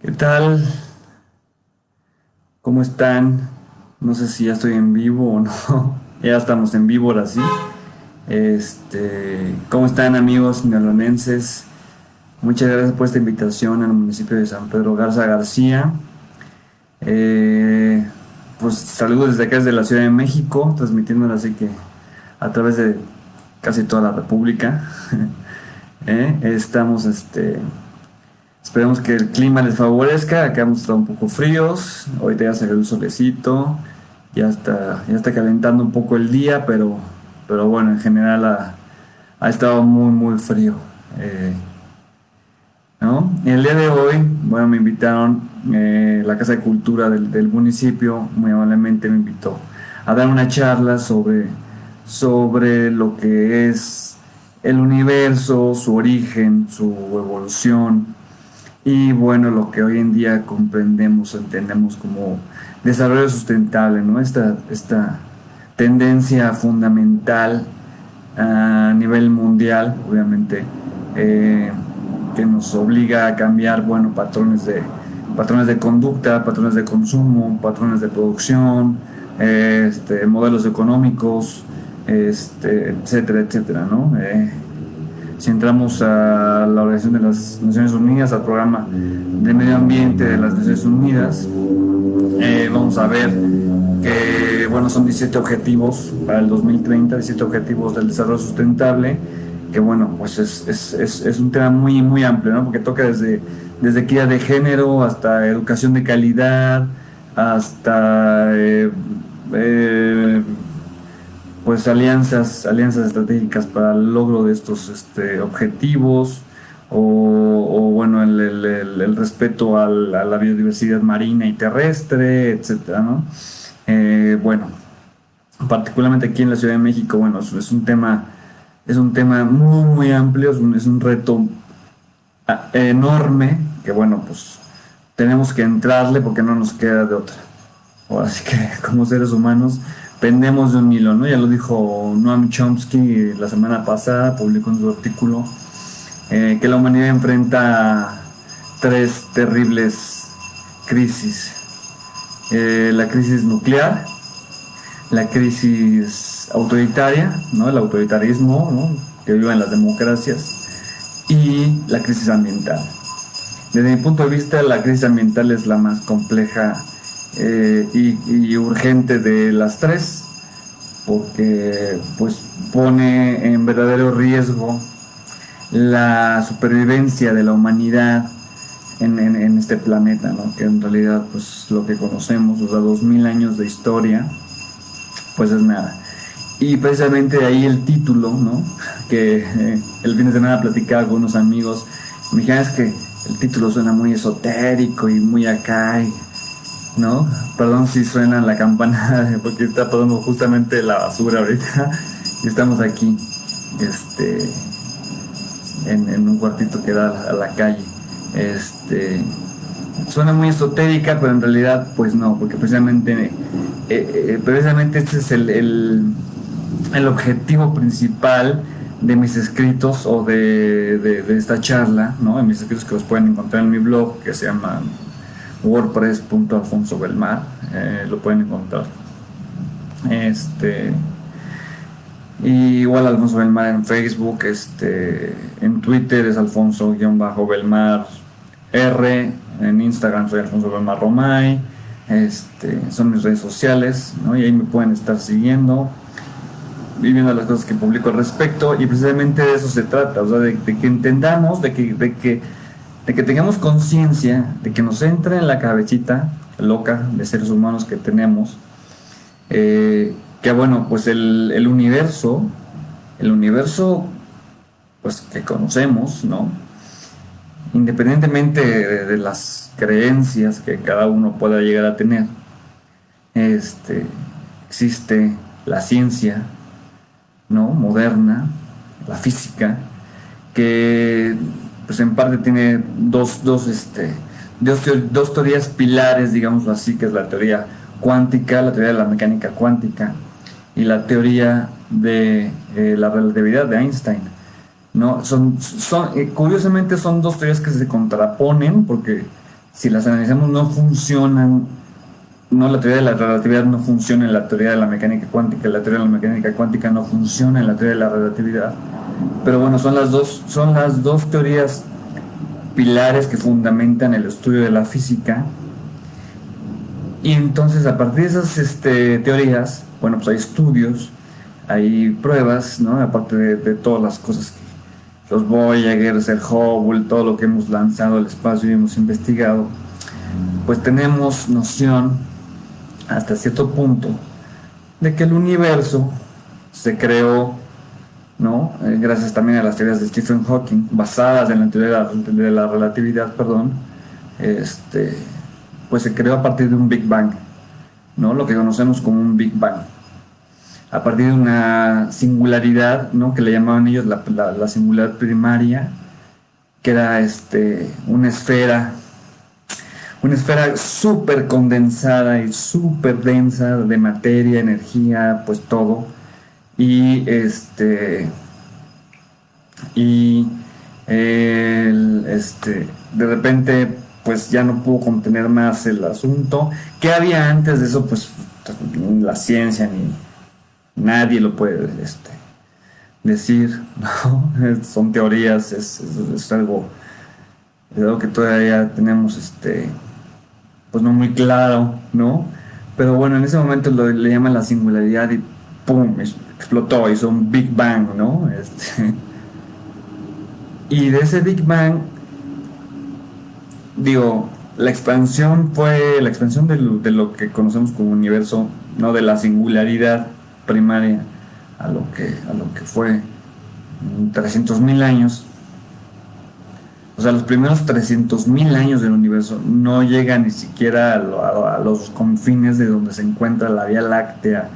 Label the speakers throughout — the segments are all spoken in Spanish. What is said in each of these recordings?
Speaker 1: ¿Qué tal? ¿Cómo están? No sé si ya estoy en vivo o no. Ya estamos en vivo ahora sí. ¿Cómo están amigos neolonenses? Muchas gracias por esta invitación al municipio de San Pedro Garza García. Eh, pues saludos desde acá, desde la Ciudad de México, transmitiéndolo así que a través de casi toda la República. Estamos, esperemos que el clima les favorezca. Acá hemos estado un poco fríos. Ahorita ya salió el solecito. Ya está calentando un poco el día, pero bueno, en general ha estado muy, muy frío. Eh, ¿No? El día de hoy, bueno, me invitaron, la Casa de Cultura del municipio, muy amablemente me invitó a dar una charla sobre lo que es el universo, su origen, su evolución y bueno, lo que hoy en día comprendemos o entendemos como desarrollo sustentable, ¿no? Esta tendencia fundamental a nivel mundial, obviamente, eh, que nos obliga a cambiar, bueno, patrones de conducta, patrones de consumo, patrones de producción, modelos económicos, etcétera, etcétera, ¿no? Si entramos a la Organización de las Naciones Unidas, al programa de medio ambiente de las Naciones Unidas, vamos a ver que, bueno, son 17 objetivos para el 2030, 17 objetivos del desarrollo sustentable, que bueno, pues es un tema muy, muy amplio, ¿no? Porque toca desde equidad de género hasta educación de calidad, hasta pues alianzas estratégicas para el logro de estos objetivos, bueno, el respeto a la biodiversidad marina y terrestre, etcétera, ¿no? Bueno, particularmente aquí en la Ciudad de México, bueno, es un tema muy, muy amplio, es un reto enorme, que bueno, pues tenemos que entrarle porque no nos queda de otra. Ahora sí que como seres humanos pendemos de un hilo, ¿no? Ya lo dijo Noam Chomsky la semana pasada, publicó en su artículo que la humanidad enfrenta tres terribles crisis. La crisis nuclear, la crisis autoritaria, ¿no? El autoritarismo, ¿no? Que viva en las democracias, y la crisis ambiental. Desde mi punto de vista, la crisis ambiental es la más compleja y urgente de las tres, porque pues pone en verdadero riesgo la supervivencia de la humanidad en este planeta, ¿no? Que en realidad pues lo que conocemos, o sea, 2000 años de historia, pues es nada. Y precisamente de ahí el título, ¿no? Que el fin de semana platicaba con unos amigos, me dijeron, es que el título suena muy esotérico y muy acá, ¿no? Perdón si suena la campana, porque está pasando justamente la basura ahorita, y estamos aquí, este, en un cuartito que da a la calle. Este, Suena muy esotérica, pero en realidad, pues no, porque precisamente este es el objetivo principal de mis escritos o de esta charla, ¿no? En mis escritos que los pueden encontrar en mi blog, que se llama wordpress.alfonsobelmar, lo pueden encontrar. Este, y igual Alfonso Belmar en Facebook, en Twitter es Alfonso-Belmar R, en Instagram soy Alfonso Belmar Romay, son mis redes sociales, ¿no? Y ahí me pueden estar siguiendo y viendo las cosas que publico al respecto, y precisamente de eso se trata, o sea, de que entendamos, de que tengamos conciencia, de que nos entre en la cabecita loca de seres humanos que tenemos, que bueno, pues el universo, pues que conocemos, ¿no? Independientemente de las creencias que cada uno pueda llegar a tener, este, existe la ciencia, ¿no? Moderna, la física, que pues en parte tiene dos teorías pilares, digámoslo así, que es la teoría cuántica, la teoría de la mecánica cuántica y la teoría de la relatividad de Einstein, ¿no? Curiosamente son dos teorías que se contraponen porque si las analizamos no funcionan, no, la teoría de la relatividad no funciona en la teoría de la mecánica cuántica, la teoría de la mecánica cuántica no funciona en la teoría de la relatividad. Pero bueno, son las dos teorías pilares que fundamentan el estudio de la física. Y entonces a partir de esas teorías, bueno, pues hay estudios, hay pruebas, ¿no? Aparte de todas las cosas que los Voyager, el Hubble, todo lo que hemos lanzado al espacio y hemos investigado, pues tenemos noción hasta cierto punto de que el universo se creó, ¿no? Gracias también a las teorías de Stephen Hawking, basadas en la teoría de la relatividad, perdón, este, pues se creó a partir de un Big Bang, ¿no? Lo que conocemos como un Big Bang. A partir de una singularidad, ¿no? Que le llamaban ellos la singularidad primaria, que era una esfera súper condensada y súper densa de materia, energía, pues todo. Y y de repente pues ya no pudo contener más el asunto. ¿Qué había antes de eso? Pues la ciencia ni nadie lo puede decir, ¿no? Son teorías, es algo que todavía tenemos pues no muy claro, ¿no? Pero bueno, en ese momento le llaman la singularidad y ¡pum! Explotó, hizo un Big Bang, ¿no? Y de ese Big Bang, digo, la expansión de lo que conocemos como universo, no de la singularidad primaria a lo que fue 300.000 años. O sea, los primeros 300.000 años del universo no llegan ni siquiera a los confines de donde se encuentra la Vía Láctea,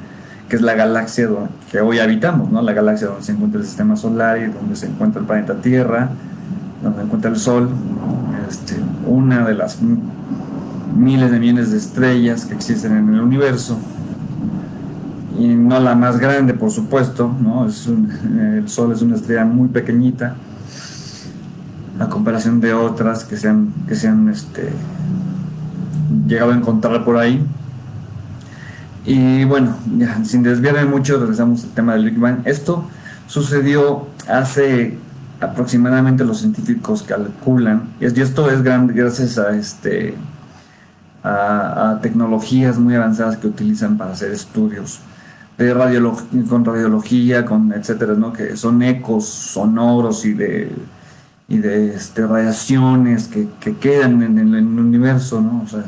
Speaker 1: que es la galaxia que hoy habitamos, ¿no? La galaxia donde se encuentra el sistema solar y donde se encuentra el planeta Tierra, donde se encuentra el Sol, una de las miles de millones de estrellas que existen en el universo, y no la más grande, por supuesto, ¿no? El Sol es una estrella muy pequeñita a comparación de otras que se han llegado a encontrar por ahí. Y bueno, ya, sin desviarme mucho, regresamos al tema del Big Bang. Esto sucedió hace aproximadamente, los científicos calculan, y esto es grande gracias a tecnologías muy avanzadas que utilizan para hacer estudios de con radiología, con etcétera, ¿no? Que son ecos sonoros y de radiaciones que quedan en el universo, ¿no? O sea,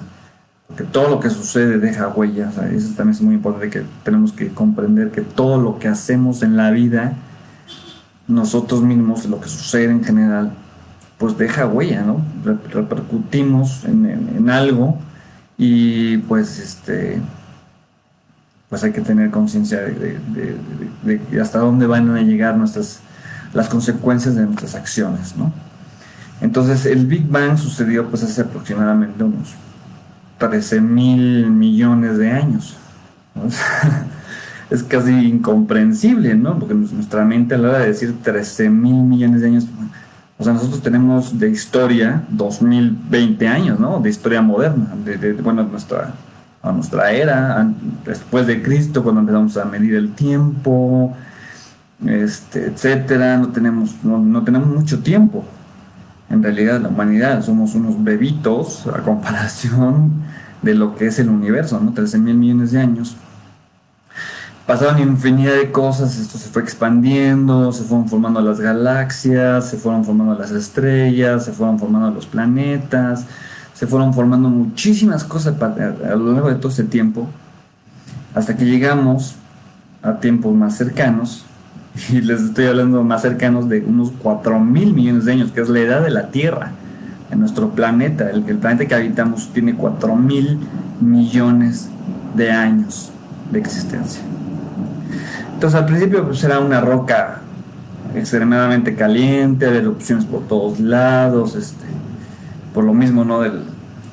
Speaker 1: porque todo lo que sucede deja huellas. O sea, eso también es muy importante, que tenemos que comprender que todo lo que hacemos en la vida, nosotros mismos, lo que sucede en general, pues deja huella, ¿no? Repercutimos en algo y pues hay que tener conciencia de hasta dónde van a llegar las consecuencias de nuestras acciones, ¿no? Entonces el Big Bang sucedió pues hace aproximadamente unos 13.000 millones de años, ¿no? O sea, es casi incomprensible, ¿no? Porque nuestra mente a la hora de decir 13.000 millones de años, o sea, nosotros tenemos de historia 2020 años, ¿no? De historia moderna, bueno, a nuestra era, después de Cristo, cuando empezamos a medir el tiempo, etcétera. No tenemos mucho tiempo. En realidad, la humanidad somos unos bebitos a comparación de lo que es el universo, ¿no? 13.000 millones de años. Pasaron infinidad de cosas, esto se fue expandiendo, se fueron formando las galaxias, se fueron formando las estrellas, se fueron formando los planetas, se fueron formando muchísimas cosas a lo largo de todo ese tiempo, hasta que llegamos a tiempos más cercanos, y les estoy hablando más cercanos de unos 4.000 millones de años, que es la edad de la Tierra, en nuestro planeta. El planeta que habitamos tiene 4.000 millones de años de existencia. Entonces al principio pues era una roca extremadamente caliente, de erupciones por todos lados, por lo mismo, ¿no? De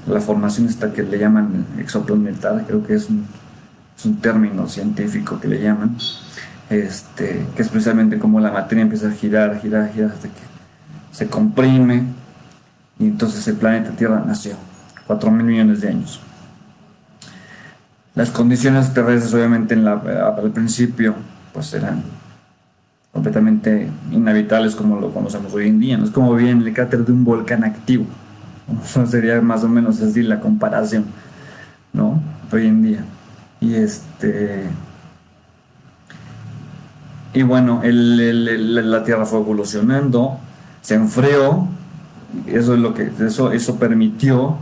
Speaker 1: la formación esta que le llaman exoplanetar, creo que es un término científico que le llaman, que es precisamente como la materia empieza a girar, girar, girar hasta que se comprime, y entonces el planeta Tierra nació. 4.000 millones de años. Las condiciones terrestres, obviamente, al principio, pues eran completamente inhabitables como lo conocemos hoy en día. No es como vivir en el cráter de un volcán activo. Eso sería más o menos así la comparación, ¿no? Hoy en día. Y y bueno, la Tierra fue evolucionando, se enfrió, eso es lo que, eso permitió,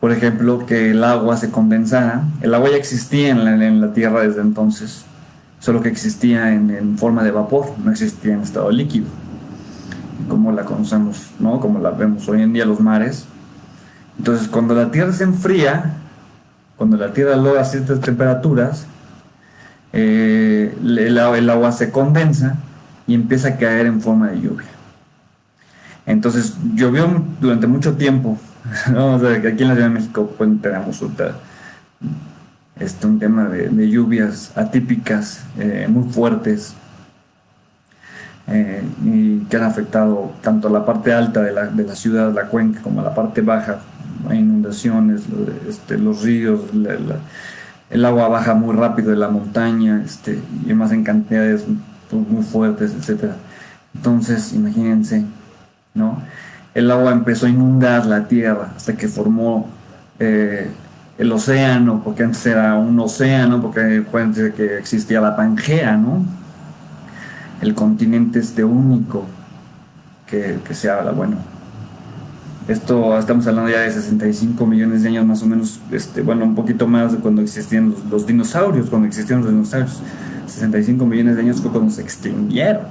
Speaker 1: por ejemplo, que el agua se condensara. El agua ya existía en la Tierra desde entonces, solo que existía en forma de vapor, no existía en estado líquido, como la conocemos, ¿no? Como la vemos hoy en día los mares. Entonces, cuando la Tierra se enfría, cuando la Tierra logra ciertas temperaturas, el agua se condensa y empieza a caer en forma de lluvia. Entonces llovió durante mucho tiempo. ¿No? O sea, que aquí en la Ciudad de México pues, tenemos un tema de lluvias atípicas muy fuertes, y que han afectado tanto la parte alta de la ciudad, la cuenca, como la parte baja. Hay inundaciones, los ríos, el agua baja muy rápido de la montaña, y más en cantidades pues, muy fuertes, etcétera. Entonces, imagínense, ¿no? El agua empezó a inundar la tierra hasta que formó el océano, porque antes era un océano, porque acuérdense que existía la Pangea, ¿no? El continente único que se habla, bueno. Esto estamos hablando ya de 65 millones de años más o menos, bueno, un poquito más de cuando existían los dinosaurios, cuando existieron los dinosaurios. 65 millones de años fue cuando se extinguieron.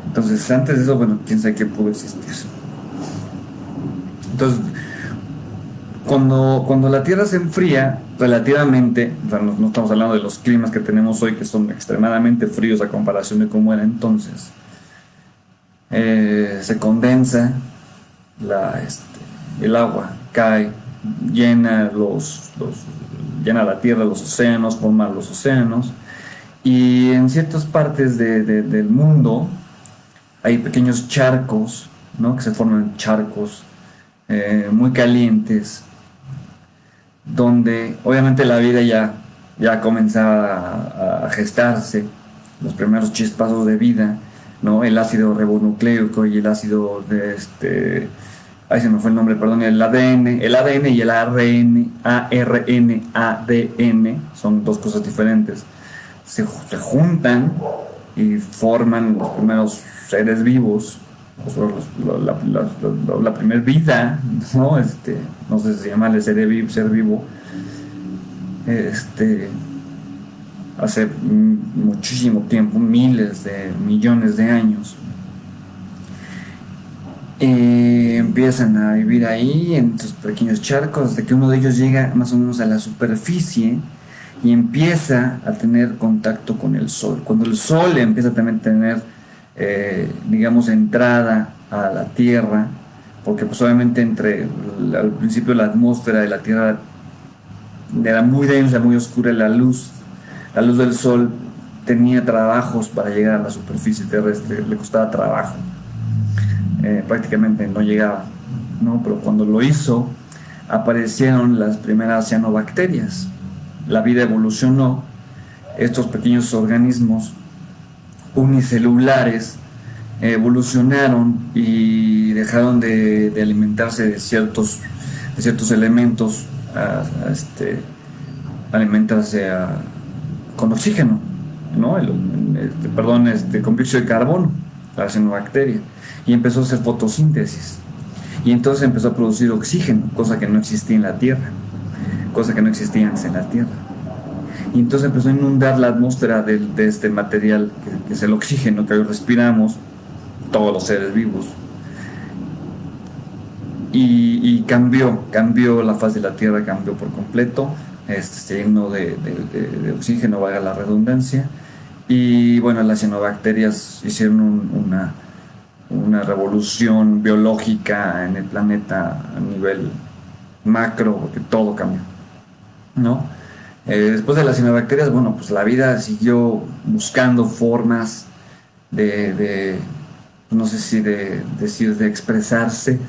Speaker 1: Entonces, antes de eso, bueno, quién sabe qué pudo existir. Entonces, cuando la Tierra se enfría, relativamente, o sea, no estamos hablando de los climas que tenemos hoy, que son extremadamente fríos a comparación de cómo era entonces, se condensa el agua, cae, llena llena la tierra, los océanos, forma los océanos, y en ciertas partes del mundo hay pequeños charcos, ¿no? Que se forman charcos muy calientes, donde obviamente la vida ya comenzaba a gestarse, los primeros chispazos de vida, ¿no? El ácido ribonucleico y el ácido ahí se me fue el nombre, perdón, el ADN y el ADN son dos cosas diferentes. Se juntan y forman los primeros seres vivos, la primera vida, ¿no? No sé si llamarle ser vivo, hace muchísimo tiempo, miles de millones de años. Empiezan a vivir ahí en estos pequeños charcos hasta que uno de ellos llega más o menos a la superficie y empieza a tener contacto con el sol. Cuando el sol empieza también a tener, digamos, entrada a la Tierra, porque pues obviamente al principio la atmósfera de la Tierra era muy densa, muy oscura, la luz del sol tenía trabajos para llegar a la superficie terrestre, le costaba trabajo. Prácticamente no llegaba, ¿no? Pero cuando lo hizo, aparecieron las primeras cianobacterias. La vida evolucionó, estos pequeños organismos unicelulares evolucionaron y dejaron de alimentarse de ciertos elementos alimentarse con oxígeno, ¿no? Con dióxido de carbono, la cianobacteria, y empezó a hacer fotosíntesis. Y entonces empezó a producir oxígeno, cosa que no existía en la Tierra, cosa que no existía antes en la Tierra. Y entonces empezó a inundar la atmósfera de este material que es el oxígeno que hoy respiramos, todos los seres vivos. Y cambió la faz de la Tierra, cambió por completo, se llenó de oxígeno, valga la redundancia. Y bueno, las cianobacterias hicieron una revolución biológica en el planeta a nivel macro, porque todo cambió, ¿no? Después de las cianobacterias, bueno, pues la vida siguió buscando formas no sé si de expresarse,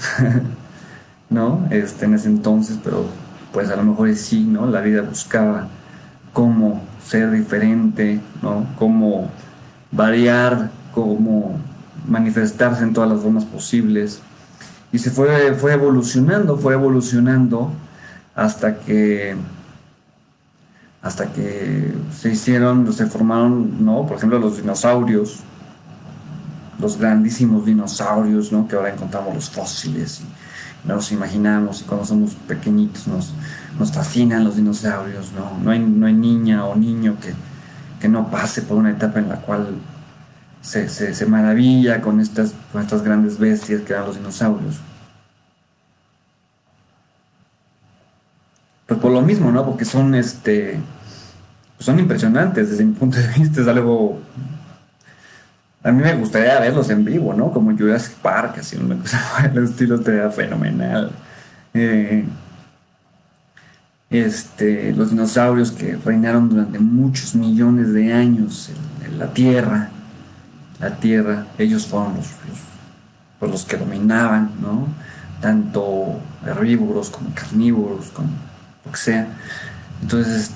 Speaker 1: ¿no? En ese entonces, pero pues a lo mejor sí, ¿no? La vida buscaba cómo ser diferente, ¿no? Cómo variar, cómo manifestarse en todas las formas posibles. Y fue evolucionando hasta que, hasta que se formaron, ¿no? Por ejemplo, los dinosaurios, los grandísimos dinosaurios, ¿no? Que ahora encontramos los fósiles y nos los imaginamos y cuando somos pequeñitos nos fascinan los dinosaurios, ¿no? No hay niña o niño que no pase por una etapa en la cual se maravilla con estas grandes bestias que eran los dinosaurios. Pues por lo mismo, ¿no? Porque son impresionantes desde mi punto de vista, es algo. A mí me gustaría verlos en vivo, ¿no? Como Jurassic Park, así una cosa por el estilo estaría fenomenal. Eh, los dinosaurios que reinaron durante muchos millones de años en la Tierra, ellos fueron los que dominaban, ¿no? Tanto herbívoros como carnívoros, como lo que sea. Entonces,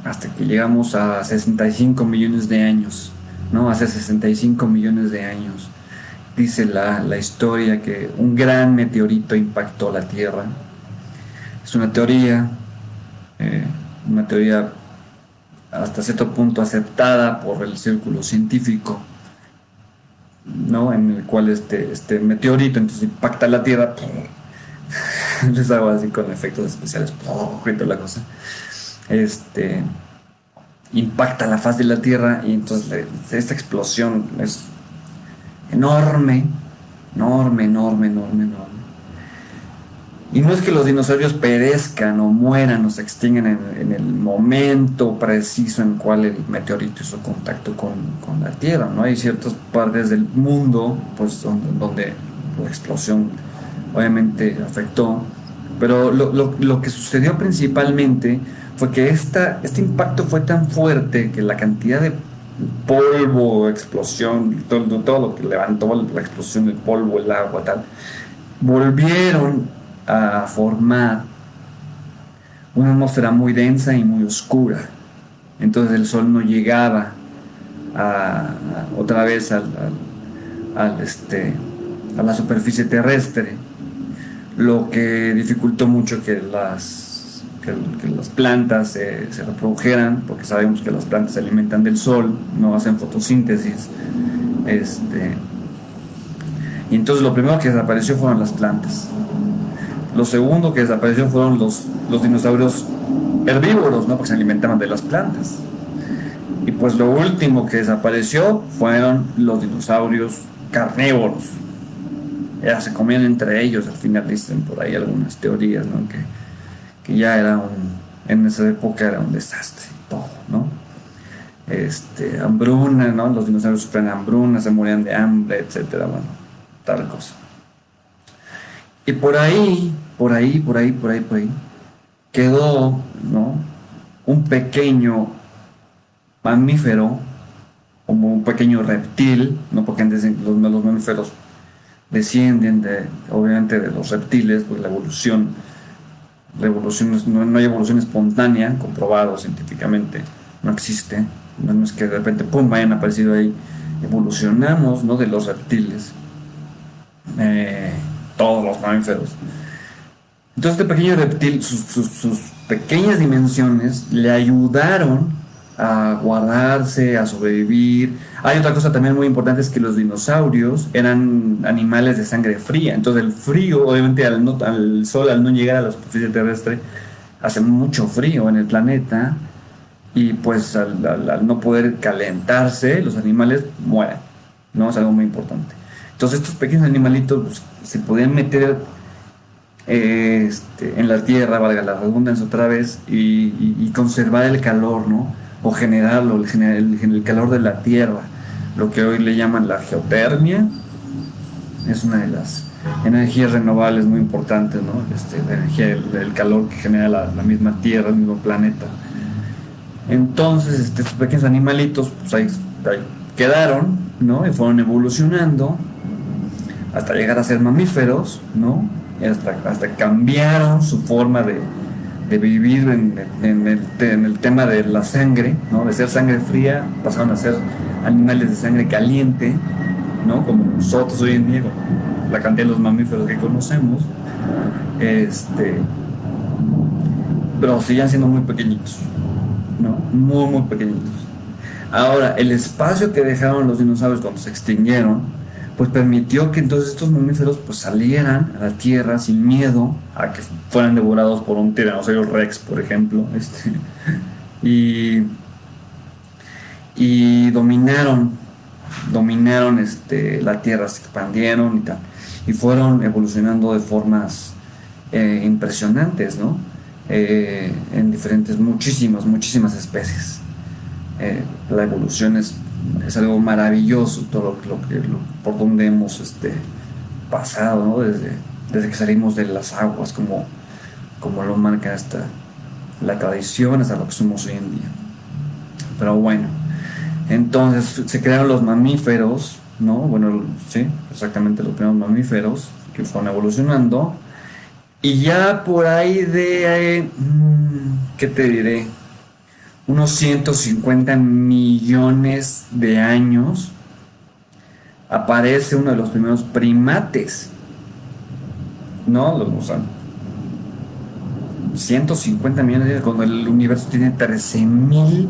Speaker 1: hasta que llegamos a 65 millones de años, ¿no? Hace 65 millones de años, dice la historia que un gran meteorito impactó la Tierra. Es eh, una teoría hasta cierto punto aceptada por el círculo científico, ¿no? En el cual este meteorito entonces impacta la Tierra, les hago así con efectos especiales, y toda la cosa. Este impacta la faz de la Tierra y entonces esta explosión es enorme, enorme, enorme, enorme, enorme. Y no es que los dinosaurios perezcan o mueran o se extingan en el momento preciso en cual el meteorito hizo contacto con la Tierra, ¿no? Hay ciertas partes del mundo, pues, donde la explosión obviamente afectó, pero lo que sucedió principalmente fue que este impacto fue tan fuerte que la cantidad de polvo, explosión, todo lo que levantó la explosión, el polvo, el agua, tal, volvieron a formar una atmósfera muy densa y muy oscura. Entonces el sol no llegaba otra vez a la superficie terrestre, lo que dificultó mucho que las plantas se reprodujeran, porque sabemos que las plantas se alimentan del sol, no hacen fotosíntesis. Y entonces lo primero que desapareció fueron las plantas. Lo segundo que desapareció fueron los dinosaurios herbívoros, ¿no? Porque se alimentaban de las plantas. Y pues lo último que desapareció fueron los dinosaurios carnívoros. Ya se comían entre ellos, al final dicen por ahí algunas teorías, ¿no? Que ya en esa época era un desastre todo, ¿no? Hambruna, ¿no? Los dinosaurios sufrían hambruna, se morían de hambre, etcétera, bueno, tal cosa. Y por ahí, quedó, ¿no? Un pequeño mamífero, como un pequeño reptil, ¿no? Porque antes los mamíferos descienden obviamente de los reptiles, pues la evolución no hay evolución espontánea, comprobado científicamente, no existe, no es que de repente, pum, hayan aparecido ahí, evolucionamos, ¿no? De los reptiles, todos los mamíferos. Entonces este pequeño reptil, sus pequeñas dimensiones le ayudaron a guardarse, a sobrevivir. Hay otra cosa también muy importante, es que los dinosaurios eran animales de sangre fría. Entonces el frío, obviamente al sol, al no llegar a la superficie terrestre, hace mucho frío en el planeta y pues al no poder calentarse, los animales mueren, ¿no? Es algo muy importante. Entonces estos pequeños animalitos pues, se podían meter en la tierra, valga la redundancia otra vez, y conservar el calor, ¿no? O generarlo, el calor de la tierra, lo que hoy le llaman la geotermia, es una de las energías renovables muy importantes, ¿no? La energía del calor que genera la misma tierra, el mismo planeta. Entonces, estos pequeños animalitos, pues ahí quedaron, ¿no? Y fueron evolucionando hasta llegar a ser mamíferos, ¿no? hasta cambiaron su forma de vivir en el tema de la sangre, ¿no? De ser sangre fría, pasaron a ser animales de sangre caliente, ¿no? Como nosotros hoy en día, con la cantidad de los mamíferos que conocemos, este, pero siguen siendo muy pequeñitos, ¿no? Muy, muy pequeñitos. Ahora, el espacio que dejaron los dinosaurios cuando se extinguieron, pues permitió que entonces estos mamíferos pues salieran a la tierra sin miedo a que fueran devorados por un tiranosaurio Rex, por ejemplo, y, y dominaron la tierra, se expandieron y tal, y fueron evolucionando de formas impresionantes, ¿no? En diferentes, muchísimas especies. La evolución es algo maravilloso, todo por donde hemos pasado, ¿no? Desde que salimos de las aguas, como lo marca la tradición, hasta lo que somos hoy en día. Pero bueno, entonces se crearon los mamíferos, ¿no? Bueno, sí, exactamente los primeros mamíferos que fueron evolucionando. Y ya por ahí ¿qué te diré? Unos 150 millones de años aparece uno de los primeros primates, ¿no? O sea, 150 millones de años cuando el universo tiene 13.000,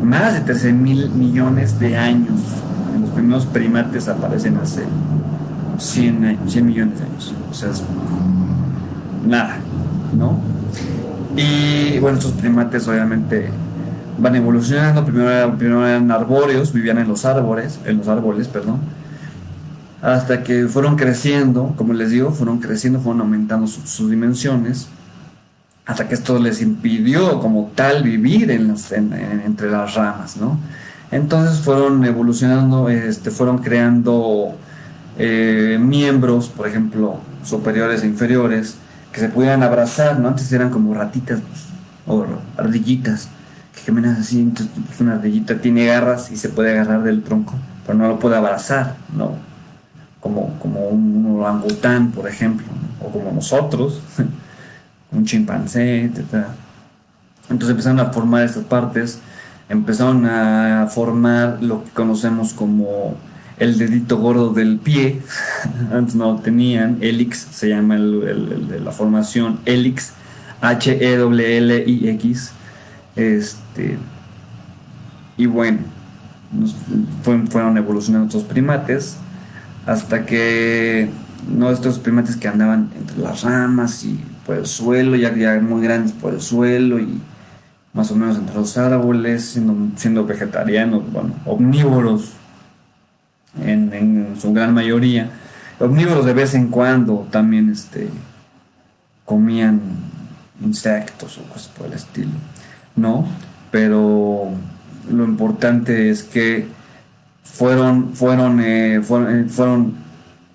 Speaker 1: más de 13.000 millones de años. Los primeros primates aparecen hace 100 millones de años. O sea, es nada, ¿no? Y bueno, estos primates obviamente van evolucionando. Primero eran arbóreos, vivían en los árboles, perdón, hasta que fueron creciendo, como les digo, fueron aumentando sus dimensiones, hasta que esto les impidió como tal vivir entre las ramas, ¿no? Entonces fueron evolucionando, fueron creando miembros, por ejemplo, superiores e inferiores, que se pudieran abrazar, ¿no? Antes eran como ratitas, pues, o ardillitas, que caminan así. Entonces pues, una ardillita tiene garras y se puede agarrar del tronco, pero no lo puede abrazar, ¿no? Como un orangután, por ejemplo, ¿no? O como nosotros, un chimpancé, etc. Entonces empezaron a formar estas partes, empezaron a formar lo que conocemos como el dedito gordo del pie. Antes no lo tenían, hélix, se llama la formación hélix, Hellix. Y bueno, fueron evolucionando estos primates hasta que no estos primates que andaban entre las ramas y por el suelo, ya muy grandes por el suelo y más o menos entre los árboles, siendo vegetarianos, bueno, omnívoros en su gran mayoría. Omnívoros de vez en cuando también comían insectos o cosas por el estilo, ¿no? Pero lo importante es que fueron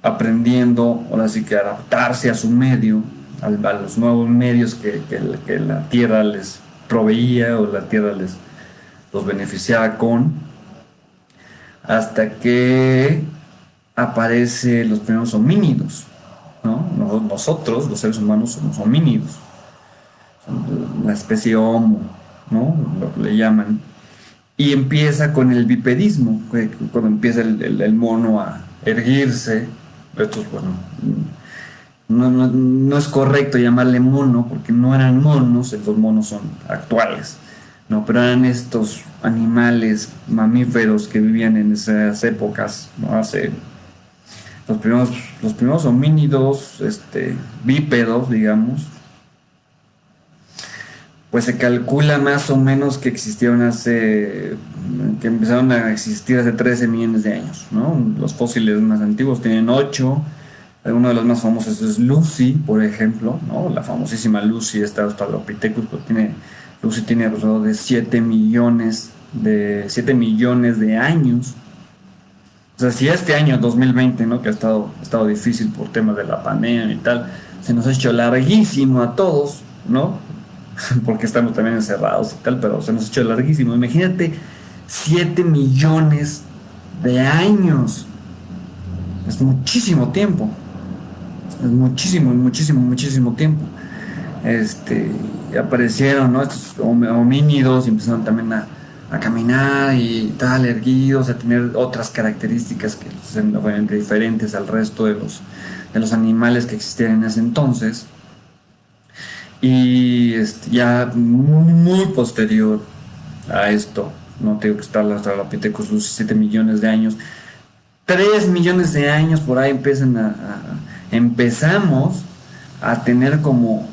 Speaker 1: aprendiendo, ahora sí que adaptarse a su medio, a los nuevos medios que la tierra les proveía o la tierra los beneficiaba hasta que aparece los primeros homínidos, ¿no? Nosotros, los seres humanos, somos homínidos, la especie Homo, ¿no? Lo que le llaman. Y empieza con el bipedismo, cuando empieza el mono a erguirse. Estos, bueno, no es correcto llamarle mono porque no eran monos, los monos son actuales, ¿no? Pero eran estos animales mamíferos que vivían en esas épocas, ¿no? Hace los primeros homínidos, bípedos, digamos, pues se calcula más o menos que que empezaron a existir hace 13 millones de años, ¿no? Los fósiles más antiguos tienen 8. Uno de los más famosos es Lucy, por ejemplo, ¿no? La famosísima Lucy, esta Australopithecus, pues Lucy tiene alrededor de 7 millones de años. O sea, si este año 2020, ¿no? Que ha estado difícil por temas de la pandemia y tal, se nos ha hecho larguísimo a todos, ¿no? Porque estamos también encerrados y tal, pero se nos ha hecho larguísimo. Imagínate, 7 millones de años. Es muchísimo tiempo. es muchísimo, muchísimo, muchísimo tiempo. Este, y aparecieron, ¿no? Estos homínidos y empezaron también a caminar y tal, erguidos, a tener otras características que son obviamente diferentes al resto de los animales que existían en ese entonces. Y ya muy posterior a esto, no tengo que estar los Australopithecus lucy 7 millones de años, 3 millones de años por ahí empezamos a tener como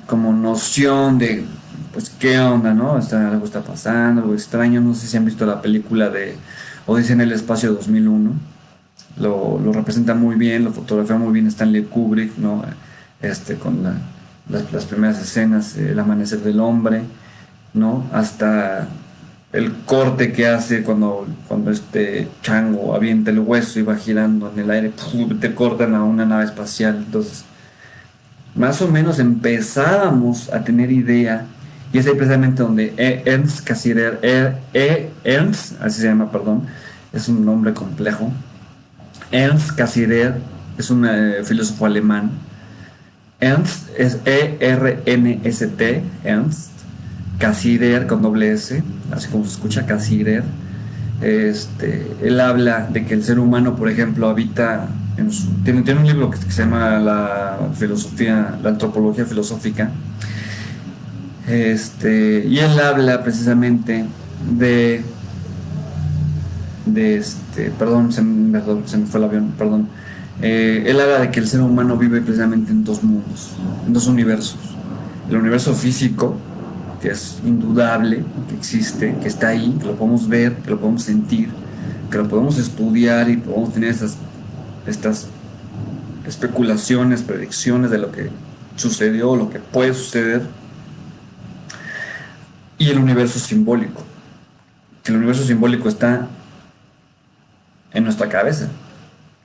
Speaker 1: noción de, pues, qué onda, ¿no? Algo está pasando, algo extraño. No sé si han visto la película de Odisea en el Espacio 2001. Lo representa muy bien, lo fotografía muy bien Stanley Kubrick, ¿no? Con las primeras escenas, el amanecer del hombre, ¿no? Hasta el corte que hace cuando este chango avienta el hueso y va girando en el aire, ¡pum! Te cortan a una nave espacial. Entonces, más o menos empezábamos a tener idea, y es ahí precisamente donde Ernst Cassirer, Ernst, así se llama, perdón, es un nombre complejo. Ernst Cassirer es un filósofo alemán. Ernst es E-R-N-S-T, Ernst. Cassirer con doble S, así como se escucha, Cassirer. Él habla de que el ser humano, por ejemplo, habita tiene un libro que se llama la antropología filosófica. Y él habla precisamente de, perdón, se me fue el avión, perdón. Él habla de que el ser humano vive precisamente en dos mundos, en dos universos. El universo físico, que es indudable, que existe, que está ahí, que lo podemos ver, que lo podemos sentir, que lo podemos estudiar y podemos tener estas especulaciones, predicciones de lo que sucedió, lo que puede suceder, y el universo simbólico. El universo simbólico está en nuestra cabeza,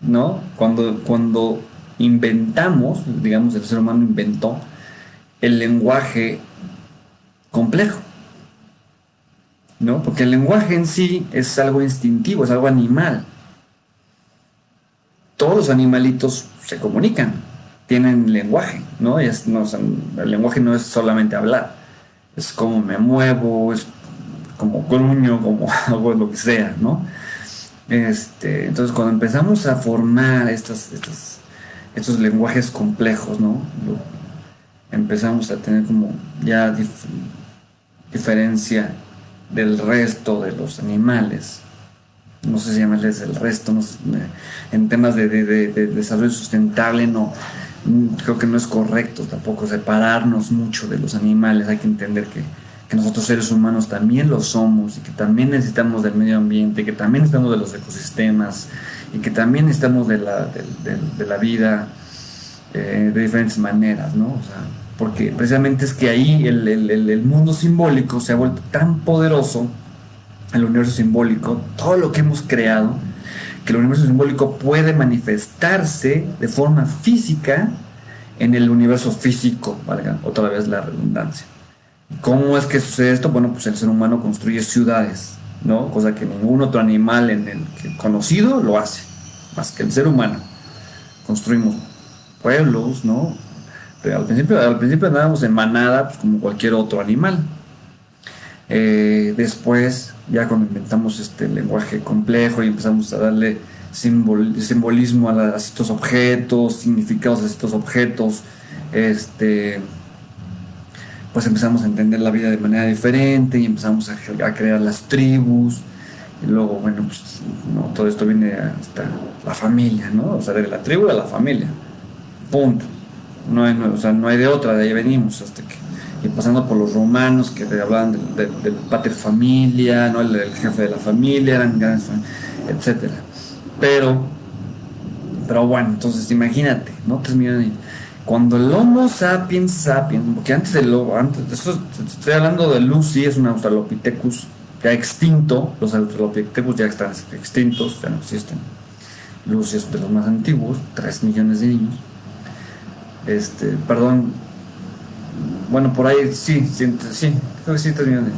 Speaker 1: ¿no? Cuando inventamos, digamos, el ser humano inventó el lenguaje complejo, ¿no? Porque el lenguaje en sí es algo instintivo, es algo animal. Todos los animalitos se comunican, tienen lenguaje, ¿no? El lenguaje no es solamente hablar, es como me muevo, es como gruño, como algo, lo que sea, ¿no? Entonces, cuando empezamos a formar estos lenguajes complejos, ¿no? Empezamos a tener como ya diferencia del resto de los animales. No sé si llamarles el resto, no sé, en temas de desarrollo sustentable, no, creo que no es correcto tampoco separarnos mucho de los animales. Hay que entender que nosotros seres humanos también lo somos y que también necesitamos del medio ambiente, que también necesitamos de los ecosistemas y que también necesitamos de la vida de diferentes maneras, ¿no? O sea, porque precisamente es que ahí el mundo simbólico se ha vuelto tan poderoso, el universo simbólico, todo lo que hemos creado, que el universo simbólico puede manifestarse de forma física en el universo físico, valga otra vez la redundancia. ¿Cómo es que sucede esto? Bueno, pues el ser humano construye ciudades, ¿no? Cosa que ningún otro animal conocido lo hace, más que el ser humano. Construimos pueblos, ¿no? Pero al principio andábamos en manada, pues como cualquier otro animal. Después, ya cuando inventamos este lenguaje complejo y empezamos a darle simbolismo a estos objetos, significados a estos objetos, pues empezamos a entender la vida de manera diferente y empezamos a crear las tribus. Y luego, bueno, pues no, todo esto viene hasta la familia, ¿no? O sea, de la tribu a la familia. Punto. O sea, no hay de otra, de ahí venimos y pasando por los romanos que hablaban del pater familia, ¿no? El jefe de la familia, eran grandes etcétera. Pero bueno, entonces imagínate, ¿no? 3 millones cuando el Homo sapiens, porque antes de eso, estoy hablando de Lucy, es un Australopithecus ya extinto, los Australopithecus ya están extintos, ya no existen. Lucy es de los más antiguos, 3 millones de años. Perdón, bueno, por ahí sí, creo que sí, 3 millones.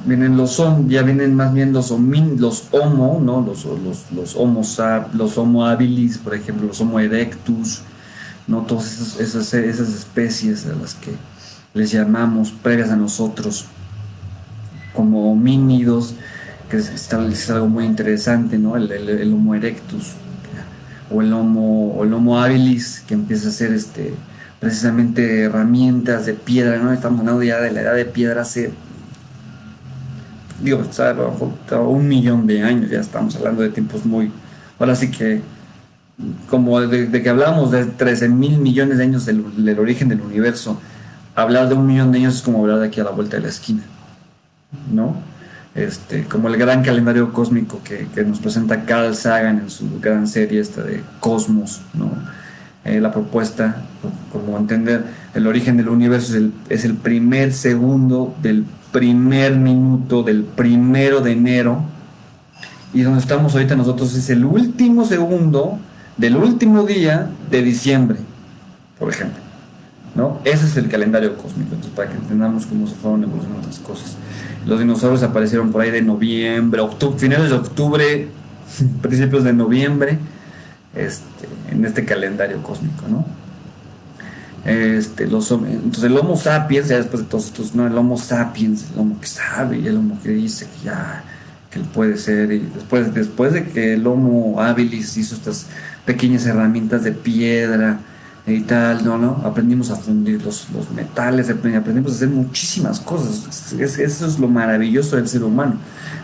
Speaker 1: vienen ya vienen más bien los homo, ¿no? Los homo habilis, por ejemplo, los homo erectus, ¿no? Todas esas especies a las que les llamamos previas a nosotros como homínidos, que es algo muy interesante, ¿no? El Homo erectus o el Homo habilis, que empieza a hacer precisamente herramientas de piedra, ¿no? Estamos hablando ya de la edad de piedra hace, digo, a lo mejor 1 millón de años, ya estamos hablando de tiempos muy, ahora sí que, como de que hablábamos de 13.000 millones de años del origen del universo, hablar de 1 millón de años es como hablar de aquí a la vuelta de la esquina, ¿no? Como el gran calendario cósmico que nos presenta Carl Sagan en su gran serie esta de Cosmos, ¿no? La propuesta, como entender el origen del universo es el primer segundo del primer minuto del 1 de enero, y donde estamos ahorita nosotros es el último segundo del último día de diciembre, por ejemplo, ¿no? Ese es el calendario cósmico, entonces para que entendamos cómo se fueron evolucionando las cosas. Los dinosaurios aparecieron por ahí de noviembre, finales de octubre, principios de noviembre, en este calendario cósmico, ¿no? Entonces el Homo sapiens, ya después de todos estos, ¿no? El Homo sapiens, el Homo que sabe y el Homo que dice que ya, que él puede ser, y después de que el Homo habilis hizo estas pequeñas herramientas de piedra y tal, ¿no? Aprendimos a fundir los metales, aprendimos a hacer muchísimas cosas. Eso es lo maravilloso del ser humano,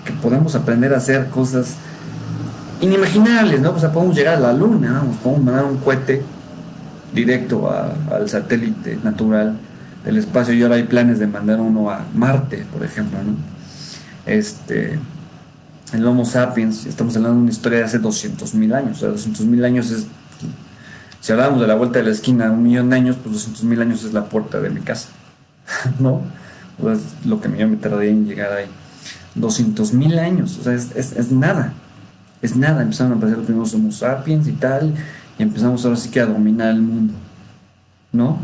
Speaker 1: que podemos aprender a hacer cosas inimaginables, ¿no? O sea, podemos llegar a la luna, vamos, podemos mandar un cohete directo al satélite natural del espacio, y ahora hay planes de mandar uno a Marte, por ejemplo, ¿no? El Homo sapiens, estamos hablando de una historia de hace 200.000 años, o sea, 200.000 años es, si hablamos de la vuelta de la esquina, 1 millón de años, pues 200.000 años es la puerta de mi casa, ¿no? O sea, es lo que yo me tardé en llegar ahí. 200.000 años, o sea, es nada, empezaron a aparecer los primeros Homo sapiens y tal, y empezamos ahora sí que a dominar el mundo, ¿no?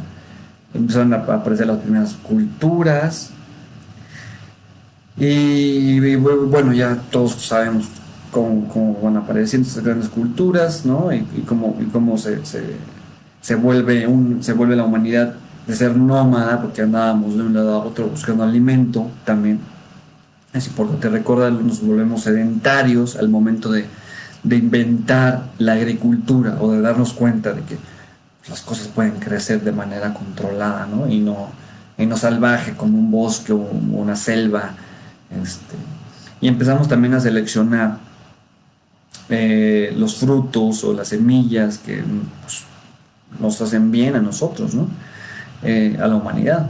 Speaker 1: Empezaron a aparecer las primeras culturas, y bueno, ya todos sabemos cómo van apareciendo estas grandes culturas, ¿no? Y cómo se vuelve la humanidad de ser nómada, porque andábamos de un lado a otro buscando alimento también. Es importante recordar, nos volvemos sedentarios al momento de inventar la agricultura, o de darnos cuenta de que las cosas pueden crecer de manera controlada, ¿no? Y no salvaje como un bosque o una selva. Y empezamos también a seleccionar los frutos o las semillas que, pues, nos hacen bien a nosotros, ¿no? A la humanidad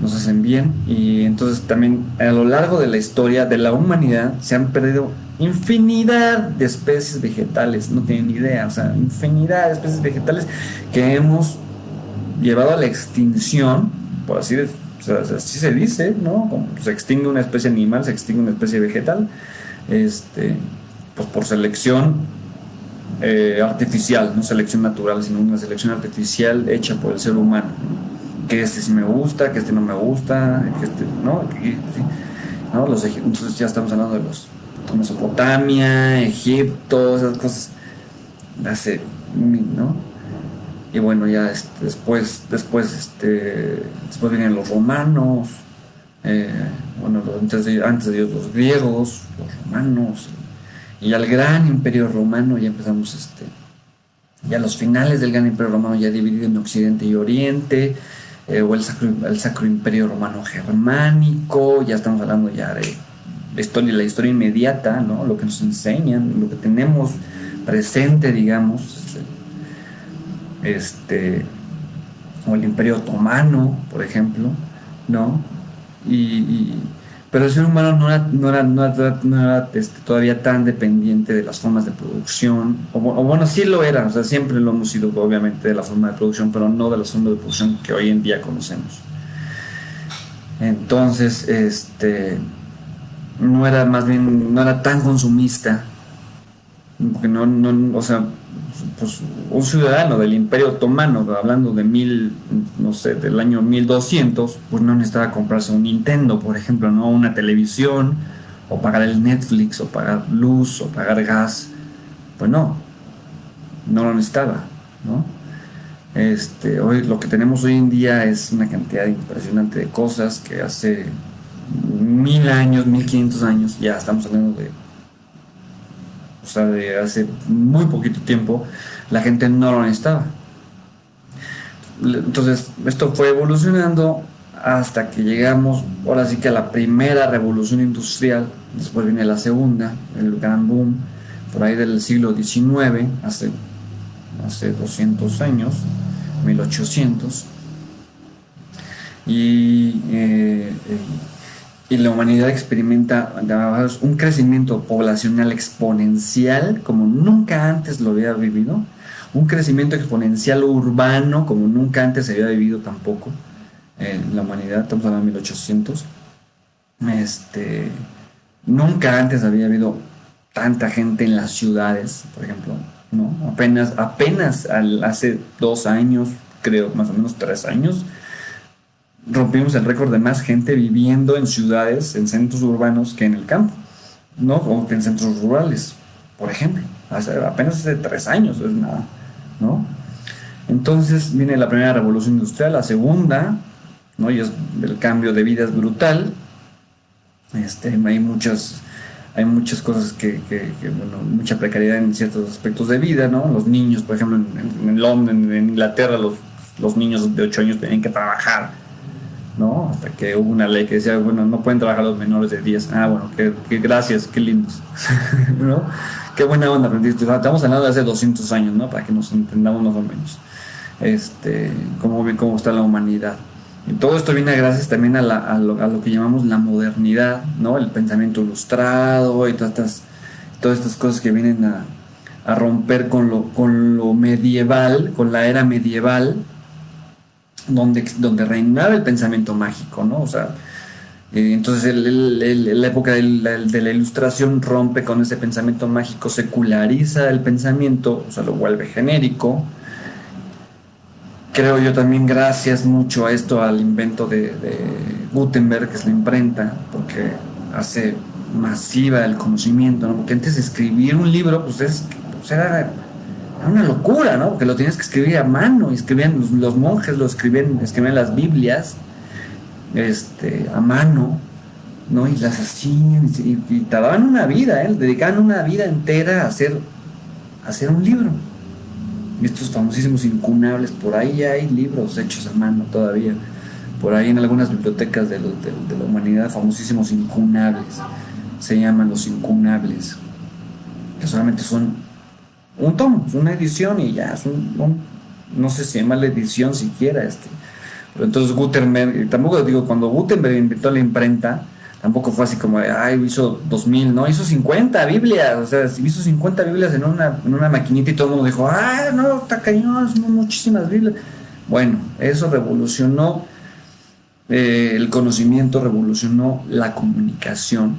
Speaker 1: nos hacen bien. Y entonces también a lo largo de la historia de la humanidad se han perdido infinidad de especies vegetales, no tienen idea, o sea, infinidad de especies vegetales que hemos llevado a la extinción, por así decirlo. O sea, así se dice, ¿no? Como se extingue una especie animal, se extingue una especie vegetal, pues por selección artificial, no selección natural, sino una selección artificial hecha por el ser humano, ¿no? Que sí me gusta, que no me gusta, ¿no? Sí, ¿no? Entonces ya estamos hablando de los Mesopotamia, Egipto, esas cosas de hace, ¿no? Y bueno, ya después vienen los romanos, bueno, antes de ellos los griegos, los romanos, y ya el gran imperio romano. Ya empezamos, ya los finales del gran imperio romano, ya dividido en Occidente y Oriente, o el sacro imperio romano germánico. Ya estamos hablando ya de la historia inmediata, ¿no? Lo que nos enseñan, lo que tenemos presente, digamos, o el Imperio Otomano, por ejemplo, ¿no? Pero el ser humano no era todavía tan dependiente de las formas de producción, o bueno, sí lo era, o sea, siempre lo hemos sido, obviamente, de la forma de producción, pero no de las formas de producción que hoy en día conocemos. Entonces, no era tan consumista, porque o sea, pues, un ciudadano del Imperio Otomano, hablando de no sé, del año 1200, pues no necesitaba comprarse un Nintendo, por ejemplo, no una televisión, o pagar el Netflix, o pagar luz, o pagar gas. Pues no lo necesitaba, ¿no? Hoy, lo que tenemos hoy en día es una cantidad impresionante de cosas que hace 1000 años, 1500 años, ya estamos hablando de, o sea, de hace muy poquito tiempo, la gente no lo necesitaba. Entonces, esto fue evolucionando hasta que llegamos, ahora sí que a la primera revolución industrial, después viene la segunda, el gran boom, por ahí del siglo XIX, hace 200 años, 1800, y, eh, eh, y la humanidad experimenta un crecimiento poblacional exponencial como nunca antes lo había vivido, un crecimiento exponencial urbano como nunca antes se había vivido tampoco en la humanidad, estamos hablando de 1800. Este, Nunca antes había habido tanta gente en las ciudades, por ejemplo, ¿no? Hace 2 años, creo, más o menos 3 años, rompimos el récord de más gente viviendo en ciudades, en centros urbanos, que en el campo, ¿no? O que en centros rurales, por ejemplo. Apenas hace 3 años, es nada, ¿no? Entonces viene la primera revolución industrial, la segunda, ¿no? Y el cambio de vida es brutal. Hay muchas cosas bueno, mucha precariedad en ciertos aspectos de vida, ¿no? Los niños, por ejemplo, en Londres, en Inglaterra, los niños de 8 años tenían que trabajar, ¿no? Hasta que hubo una ley que decía, bueno, no pueden trabajar los menores de 10. Ah, bueno, que gracias, qué lindos, ¿no? Qué buena onda, pero estamos hablando de hace 200 años, ¿no? Para que nos entendamos más o menos, cómo está la humanidad. Y todo esto viene gracias también a lo que llamamos la modernidad, ¿no? El pensamiento ilustrado y todas estas cosas que vienen a romper con lo medieval, con la era medieval, donde reinaba el pensamiento mágico, ¿no? O sea, entonces la época de la ilustración rompe con ese pensamiento mágico, seculariza el pensamiento, o sea, lo vuelve genérico. Creo yo también gracias mucho a esto, al invento de Gutenberg, que es la imprenta, porque hace masiva el conocimiento, ¿no? Porque antes de escribir un libro, pues era una locura, ¿no? Porque lo tenías que escribir a mano, y escribían los monjes, escribían las Biblias, a mano, ¿no? Y las hacían, y tardaban una vida, ¿eh? Dedicaban una vida entera a hacer un libro. Y estos famosísimos incunables, por ahí hay libros hechos a mano todavía. Por ahí en algunas bibliotecas de la humanidad, famosísimos incunables. Se llaman los incunables. Que solamente son un tomo, es una edición y ya, no sé si llama la edición siquiera. Pero entonces Gutenberg, tampoco digo, cuando Gutenberg inventó la imprenta, tampoco fue así como, ay, hizo 2000, no, hizo 50 Biblias, o sea, hizo 50 Biblias en una maquinita y todo el mundo dijo, ah, no, está cañón, son muchísimas Biblias. Bueno, eso revolucionó el conocimiento, revolucionó la comunicación,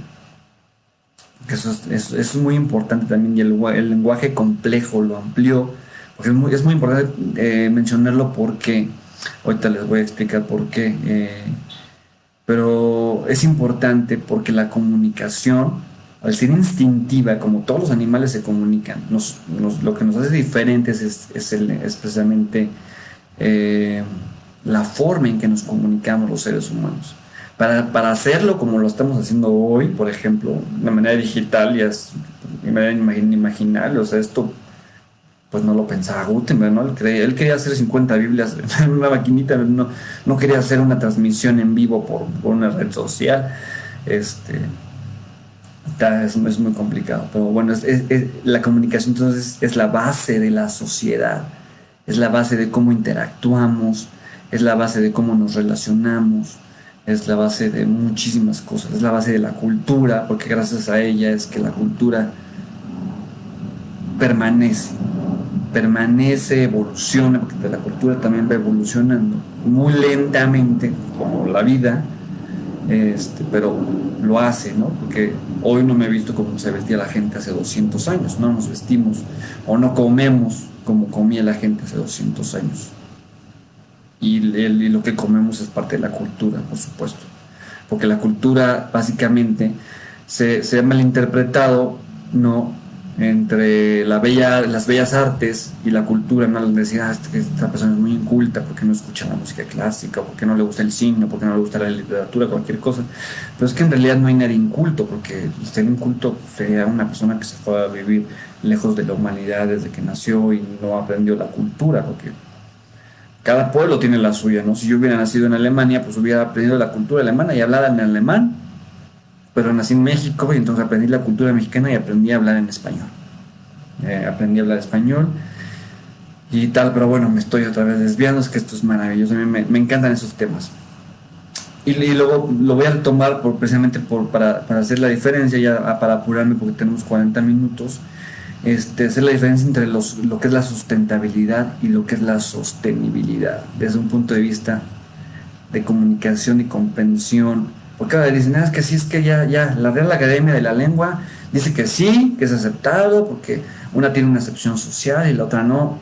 Speaker 1: que eso es muy importante también, y el lenguaje complejo lo amplió, porque es muy importante mencionarlo porque, ahorita les voy a explicar por qué. Pero es importante porque la comunicación, al ser instintiva, como todos los animales se comunican, lo que nos hace diferentes es precisamente la forma en que nos comunicamos los seres humanos. Para hacerlo como lo estamos haciendo hoy, por ejemplo, de manera digital, ya es de manera inimaginable, o sea, esto pues no lo pensaba Gutenberg, ¿no? Él quería hacer 50 Biblias en una maquinita, no quería hacer una transmisión en vivo por una red social. Es muy complicado, pero bueno, la comunicación entonces es la base de la sociedad, es la base de cómo interactuamos, es la base de cómo nos relacionamos, es la base de muchísimas cosas, es la base de la cultura, porque gracias a ella es que la cultura permanece, evoluciona, porque la cultura también va evolucionando muy lentamente, como la vida, pero lo hace, ¿no? Porque hoy no me he visto como se vestía la gente hace 200 años, no nos vestimos o no comemos como comía la gente hace 200 años. Y lo que comemos es parte de la cultura, por supuesto. Porque la cultura básicamente se ha malinterpretado, ¿no? Entre las bellas artes y la cultura, ¿no? Decir, esta persona es muy inculta porque no escucha la música clásica, porque no le gusta el cine, porque no le gusta la literatura, cualquier cosa. Pero es que en realidad no hay nadie inculto, porque ser inculto sería una persona que se fue a vivir lejos de la humanidad desde que nació y no aprendió la cultura, porque cada pueblo tiene la suya, ¿no? Si yo hubiera nacido en Alemania, pues hubiera aprendido la cultura alemana y hablaba en alemán, pero nací en México y entonces aprendí la cultura mexicana y aprendí a hablar en español. Aprendí a hablar español y tal, pero bueno, me estoy otra vez desviando, es que esto es maravilloso, a mí me encantan esos temas. Y luego lo voy a retomar precisamente para hacer la diferencia, ya para apurarme porque tenemos 40 minutos, hacer la diferencia entre lo que es la sustentabilidad y lo que es la sostenibilidad, desde un punto de vista de comunicación y comprensión. Porque ahora dicen, es que sí, es que ya, la Real Academia de la Lengua dice que sí, que es aceptado, porque una tiene una acepción social y la otra no.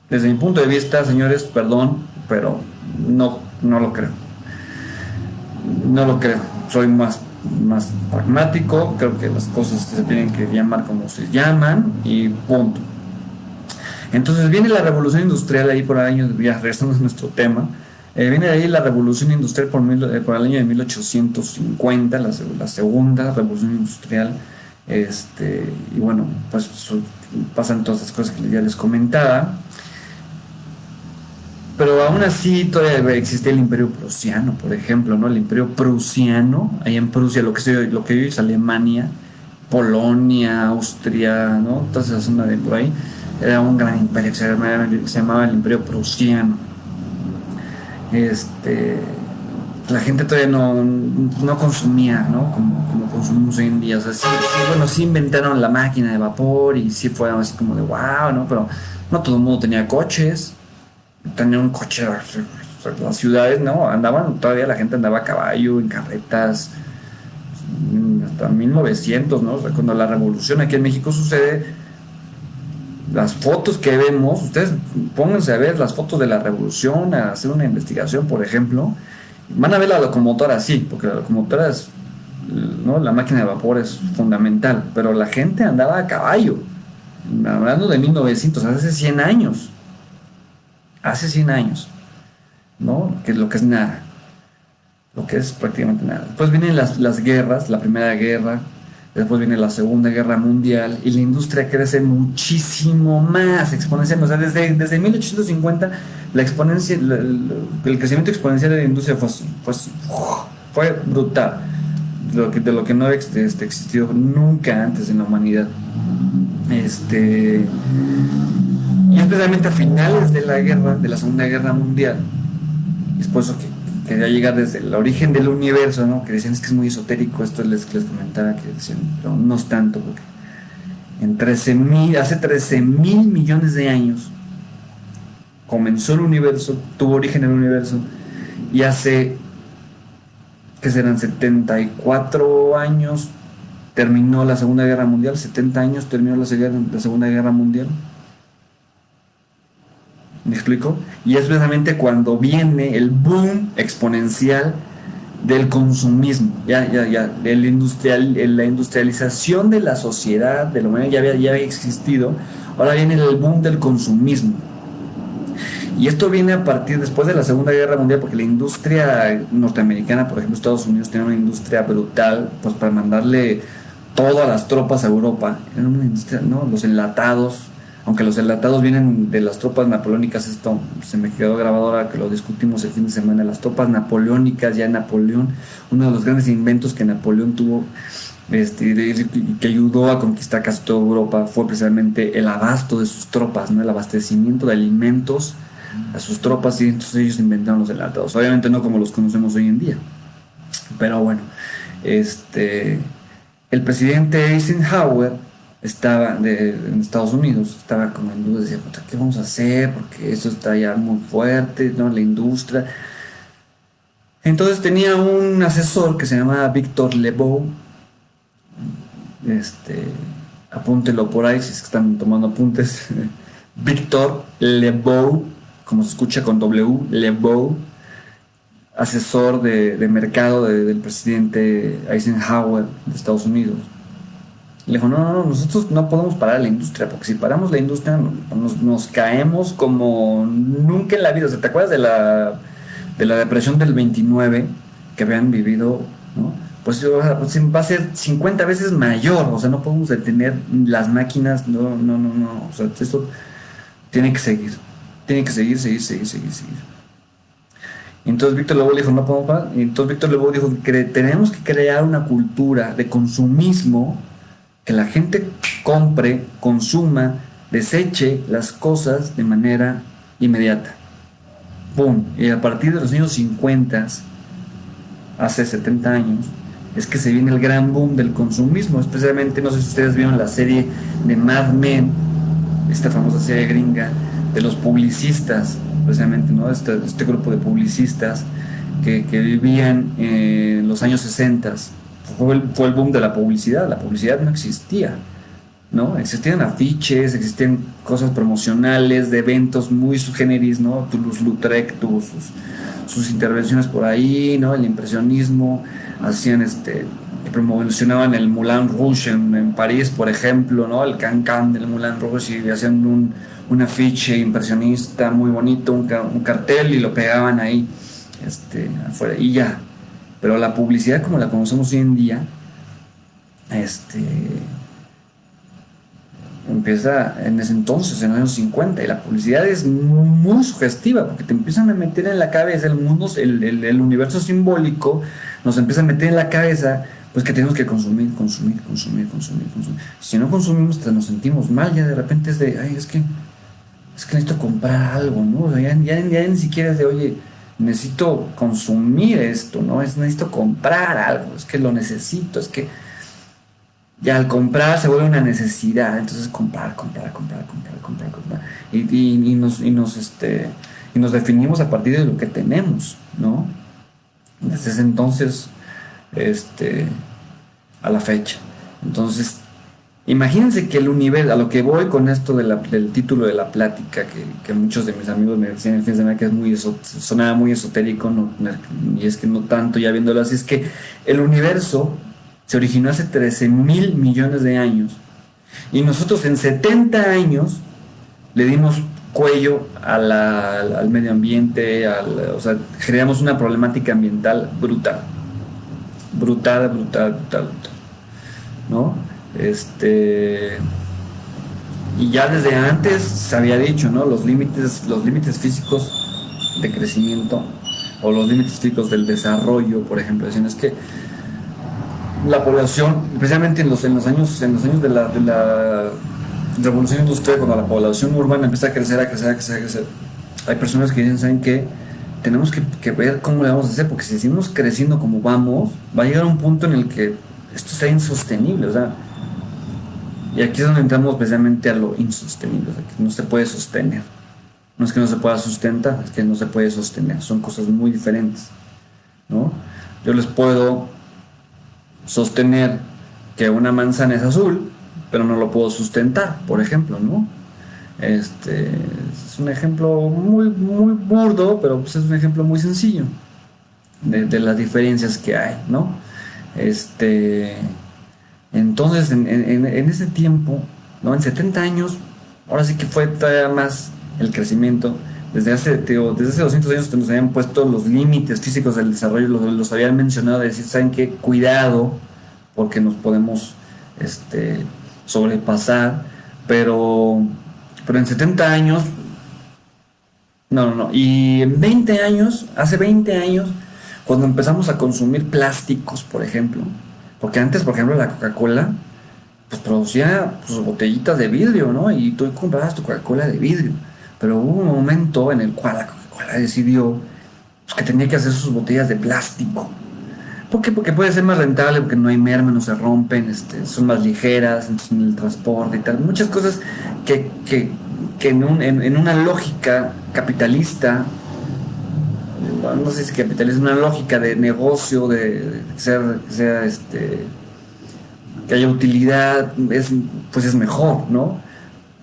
Speaker 1: Desde mi punto de vista, señores, perdón, pero no lo creo. No lo creo. Soy más pragmático, creo que las cosas se tienen que llamar como se llaman y punto. Entonces viene la revolución industrial ahí por el año, ya regresando a nuestro tema, viene de ahí la revolución industrial por el año de 1850, la segunda revolución industrial, y bueno, pues pasan todas las cosas que ya les comentaba, pero aún así todavía existía el Imperio Prusiano, por ejemplo, ¿no? El Imperio Prusiano, ahí en Prusia, lo que hoy es Alemania, Polonia, Austria, ¿no? Toda esa zona de por ahí, era un gran imperio que se llamaba el Imperio Prusiano. Este, la gente todavía no consumía, ¿no? Como consumimos hoy en día. O sea, sí, bueno, sí inventaron la máquina de vapor y sí fue así como de wow, ¿no? Pero no todo el mundo tenía coches. Tenía un coche, las ciudades, ¿no? Todavía la gente andaba a caballo, en carretas, hasta 1900, ¿no? O sea, cuando la revolución aquí en México sucede, las fotos que vemos, ustedes pónganse a ver las fotos de la revolución, a hacer una investigación, por ejemplo, van a ver la locomotora, sí, porque la locomotora es, ¿no? La máquina de vapor es fundamental, pero la gente andaba a caballo, hablando de 1900, hace 100 años, ¿no? Que es lo que es nada, lo que es prácticamente nada. Después vienen las guerras, la Primera Guerra, después viene la Segunda Guerra Mundial y la industria crece muchísimo más exponencial. O sea, desde 1850 la exponencia, el crecimiento exponencial de la industria fue brutal. De lo que no había existido nunca antes en la humanidad. Y especialmente a finales de la guerra, de la Segunda Guerra Mundial, y es por eso que quería llegar desde el origen del universo, ¿no? Que decían es que es muy esotérico, esto les comentaba que decían, pero no es tanto, porque hace 13.000 millones de años comenzó el universo, tuvo origen el universo, y hace, que serán 74 años, terminó la Segunda Guerra Mundial, 70 años terminó la Segunda Guerra Mundial. ¿Me explico? Y es precisamente cuando viene el boom exponencial del consumismo, la industrialización de la sociedad, de la humanidad ya había existido, ahora viene el boom del consumismo. Y esto viene a partir después de la Segunda Guerra Mundial, porque la industria norteamericana, por ejemplo, Estados Unidos tiene una industria brutal, pues para mandarle todas las tropas a Europa. Era una industria, ¿no? Los enlatados, aunque los enlatados vienen de las tropas napoleónicas, esto se me quedó grabado ahora que lo discutimos el fin de semana, las tropas napoleónicas, ya Napoleón, uno de los grandes inventos que Napoleón tuvo, que ayudó a conquistar casi toda Europa, fue precisamente el abasto de sus tropas, ¿no? El abastecimiento de alimentos a sus tropas, y entonces ellos inventaron los enlatados. Obviamente no como los conocemos hoy en día, pero bueno, el presidente Eisenhower en Estados Unidos, estaba como en duda, decía, ¿qué vamos a hacer? Porque esto está ya muy fuerte, ¿no? La industria. Entonces tenía un asesor que se llamaba Víctor Lebow, este, apúntelo por ahí si es que están tomando apuntes. Víctor Lebow, como se escucha con W, Lebow, asesor de mercado del presidente Eisenhower de Estados Unidos. Le dijo, no, no, no, nosotros no podemos parar la industria, porque si paramos la industria nos caemos como nunca en la vida. O sea, ¿te acuerdas de la depresión del 29 que habían vivido, ¿no? Pues va a ser 50 veces mayor. O sea, no podemos detener las máquinas, no, no, no, no. O sea, esto tiene que seguir, tiene que seguir, seguir, seguir, seguir, seguir. Y entonces Víctor Lebow le dijo, no podemos parar. Y entonces Víctor Lebow dijo que tenemos que crear una cultura de consumismo, que la gente compre, consuma, deseche las cosas de manera inmediata. ¡Pum! Y a partir de los años 50, hace 70 años, es que se viene el gran boom del consumismo. Especialmente, no sé si ustedes vieron la serie de Mad Men, esta famosa serie gringa, de los publicistas, precisamente, ¿no? Este grupo de publicistas que vivían en los años 60. Fue el boom de la publicidad. La publicidad no existía, ¿no? Existían afiches, existían cosas promocionales de eventos muy subgéneris, ¿no? Toulouse-Lautrec tuvo sus intervenciones por ahí, ¿no? El impresionismo, hacían promocionaban el Moulin Rouge en París, por ejemplo, ¿no? El Can-Can del Moulin Rouge, y hacían un afiche impresionista muy bonito, un cartel, y lo pegaban ahí, afuera, y ya. Pero la publicidad como la conocemos hoy en día, empieza en ese entonces, en los años 50, y la publicidad es muy sugestiva, porque te empiezan a meter en la cabeza el mundo, el universo simbólico, nos empieza a meter en la cabeza, pues que tenemos que consumir, consumir, consumir, consumir, consumir. Si no consumimos, nos sentimos mal, ya de repente es de, ay, es que necesito comprar algo, ¿no? O sea, ya ni siquiera es de, oye, necesito consumir esto, ¿no? Necesito comprar algo, es que lo necesito, es que ya al comprar se vuelve una necesidad. Entonces comprar, comprar, comprar, comprar, comprar, comprar. Y nos definimos a partir de lo que tenemos, ¿no? Desde ese entonces, este, a la fecha. Entonces, imagínense que el universo, a lo que voy con esto del título de la plática, que muchos de mis amigos me decían el fin de semana que es sonaba muy esotérico, no, y es que no tanto, ya viéndolo así, es que el universo se originó hace 13.000 millones de años, y nosotros en 70 años le dimos cuello al medio ambiente, o sea, creamos una problemática ambiental brutal, brutal, brutal, brutal, brutal, ¿no? Y ya desde antes se había dicho, ¿no? Los límites físicos de crecimiento, o los límites físicos del desarrollo, por ejemplo, decían es que la población, especialmente en los años de la revolución industrial, cuando la población urbana empieza a crecer, a crecer, a crecer, a crecer, hay personas que dicen, ¿saben qué? Tenemos que ver cómo le vamos a hacer, porque si seguimos creciendo como vamos, va a llegar un punto en el que esto sea insostenible, o sea, y aquí es donde entramos especialmente a lo insostenible, o sea, que no se puede sostener. No es que no se pueda sustentar, es que no se puede sostener, son cosas muy diferentes, ¿no? Yo les puedo sostener que una manzana es azul, pero no lo puedo sustentar, por ejemplo, ¿no? Es un ejemplo muy, muy burdo, pero pues es un ejemplo muy sencillo de las diferencias que hay, ¿no? Entonces, en ese tiempo, ¿no? En 70 años, ahora sí que fue todavía más el crecimiento. Desde hace 200 años nos habían puesto los límites físicos del desarrollo, los habían mencionado, de decir, ¿saben qué? Cuidado, porque nos podemos sobrepasar, pero en 70 años, no, no, no. Y en 20 años, hace 20 años, cuando empezamos a consumir plásticos, por ejemplo, porque antes, por ejemplo, la Coca-Cola, pues producía sus botellitas de vidrio, ¿no? Y tú comprabas tu Coca-Cola de vidrio. Pero hubo un momento en el cual la Coca-Cola decidió, pues, que tenía que hacer sus botellas de plástico. ¿Por qué? Porque puede ser más rentable, porque no hay merma, no se rompen, son más ligeras, entonces, en el transporte y tal. Muchas cosas que en una lógica capitalista no sé si capitalismo, una lógica de negocio, de que haya utilidad, pues es mejor, ¿no?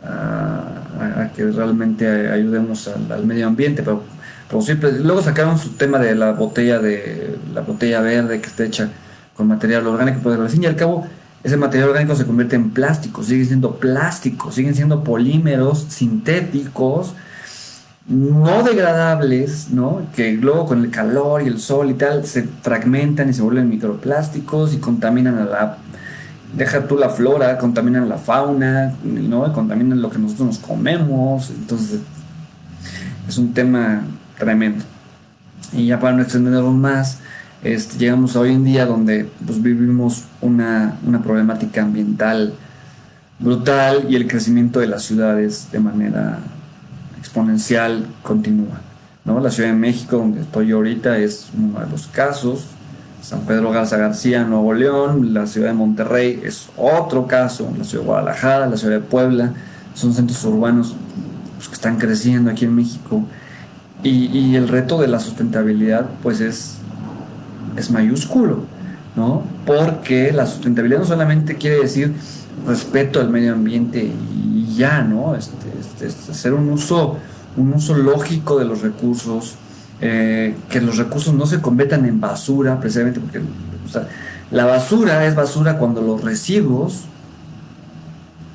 Speaker 1: A que realmente ayudemos al medio ambiente, pero siempre, luego sacaron su tema de la botella verde que está hecha con material orgánico, pero al fin y al cabo ese material orgánico se convierte en plástico, sigue siendo plástico, siguen siendo polímeros sintéticos no degradables, ¿no? Que luego con el calor y el sol y tal se fragmentan y se vuelven microplásticos y contaminan deja tú la flora, contaminan la fauna, ¿no? Contaminan lo que nosotros nos comemos, entonces es un tema tremendo. Y ya para no extendernos más, llegamos a hoy en día donde pues, vivimos una problemática ambiental brutal y el crecimiento de las ciudades de manera exponencial continúa, ¿no? La Ciudad de México, donde estoy yo ahorita, es uno de los casos. San Pedro Garza García, Nuevo León, la ciudad de Monterrey es otro caso, la ciudad de Guadalajara, la ciudad de Puebla, son centros urbanos pues, que están creciendo aquí en México. Y el reto de la sustentabilidad, pues es mayúsculo, ¿no? Porque la sustentabilidad no solamente quiere decir respeto al medio ambiente y ya, ¿no? Hacer un uso lógico de los recursos, que los recursos no se conviertan en basura, precisamente porque, o sea, la basura es basura cuando los residuos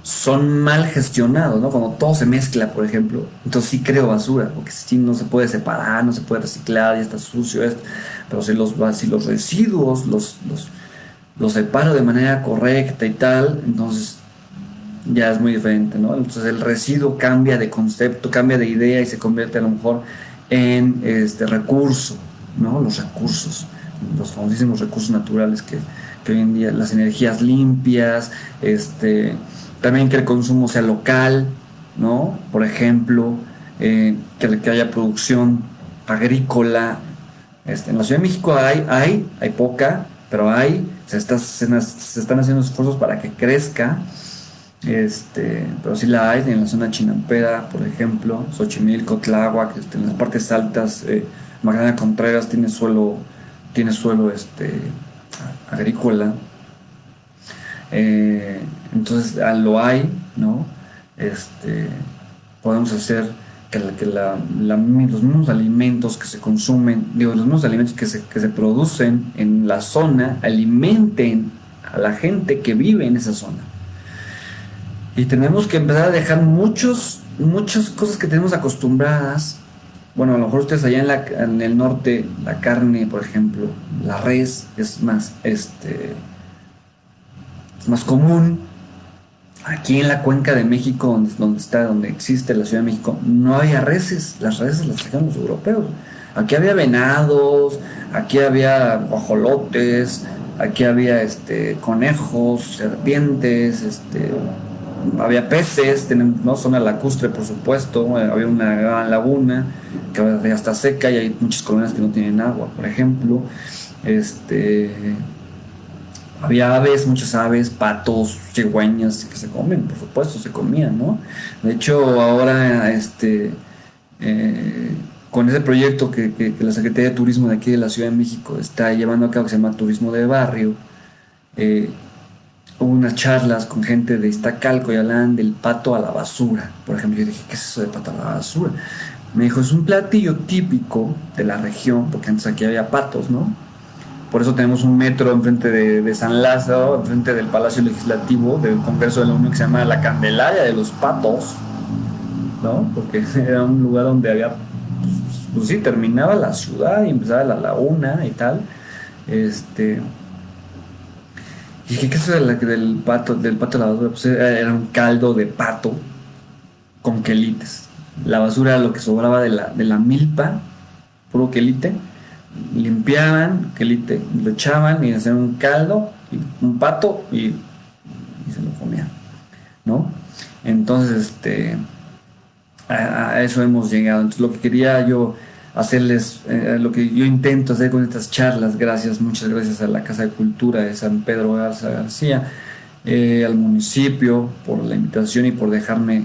Speaker 1: son mal gestionados, ¿no? Cuando todo se mezcla, por ejemplo, entonces sí creo basura, porque sí no se puede separar, no se puede reciclar, ya está sucio esto, pero si los residuos los separo de manera correcta y tal, entonces ya es muy diferente, ¿no? Entonces el residuo cambia de concepto, cambia de idea y se convierte a lo mejor en este recurso, ¿no? Los recursos, los famosísimos recursos naturales que hoy en día, las energías limpias, también que el consumo sea local, ¿no? Por ejemplo, que haya producción agrícola. En la Ciudad de México hay poca, pero se están haciendo esfuerzos para que crezca. Pero sí la hay en la zona chinampera, por ejemplo, Xochimilco, Tláhuac, en las partes altas, Magdalena Contreras tiene suelo agrícola. Entonces lo hay, ¿no? Podemos hacer los mismos alimentos que se consumen, digo, los mismos alimentos que se producen en la zona, alimenten a la gente que vive en esa zona. Y tenemos que empezar a dejar muchas cosas que tenemos acostumbradas. Bueno, a lo mejor ustedes allá en el norte, la carne, por ejemplo, la res es más común. Aquí en la cuenca de México, donde existe la Ciudad de México, no había reses. Las reses las trajeron los europeos. Aquí había venados, aquí había guajolotes, aquí había conejos, serpientes, había peces, ¿no? Zona lacustre, por supuesto, había una gran laguna que ya está seca y hay muchas colonias que no tienen agua, por ejemplo. Había aves, muchas aves, patos, cigüeñas que se comen, por supuesto, se comían, ¿no? De hecho, ahora, con ese proyecto que la Secretaría de Turismo de aquí de la Ciudad de México está llevando a cabo, que se llama Turismo de Barrio, eh, hubo unas charlas con gente de Iztacalco y hablaban del pato a la basura. Por ejemplo, yo dije, ¿qué es eso de pato a la basura? Me dijo, es un platillo típico de la región, porque antes aquí había patos, ¿no? Por eso tenemos un metro enfrente de San Lázaro, enfrente del Palacio Legislativo, del Congreso de la Unión, que se llama La Candelaria de los Patos, ¿no? Porque era un lugar donde había, pues sí, terminaba la ciudad y empezaba la laguna y tal. Y dije, ¿qué es eso del pato a la basura? Pues era un caldo de pato con quelites. La basura era lo que sobraba de la milpa, puro quelite. Limpiaban quelite, lo echaban y hacían un caldo, y un pato y se lo comían, ¿no? Entonces, a eso hemos llegado. Entonces, lo que quería yo hacerles, lo que yo intento hacer con estas charlas, muchas gracias a la Casa de Cultura de San Pedro Garza García, al municipio por la invitación y por dejarme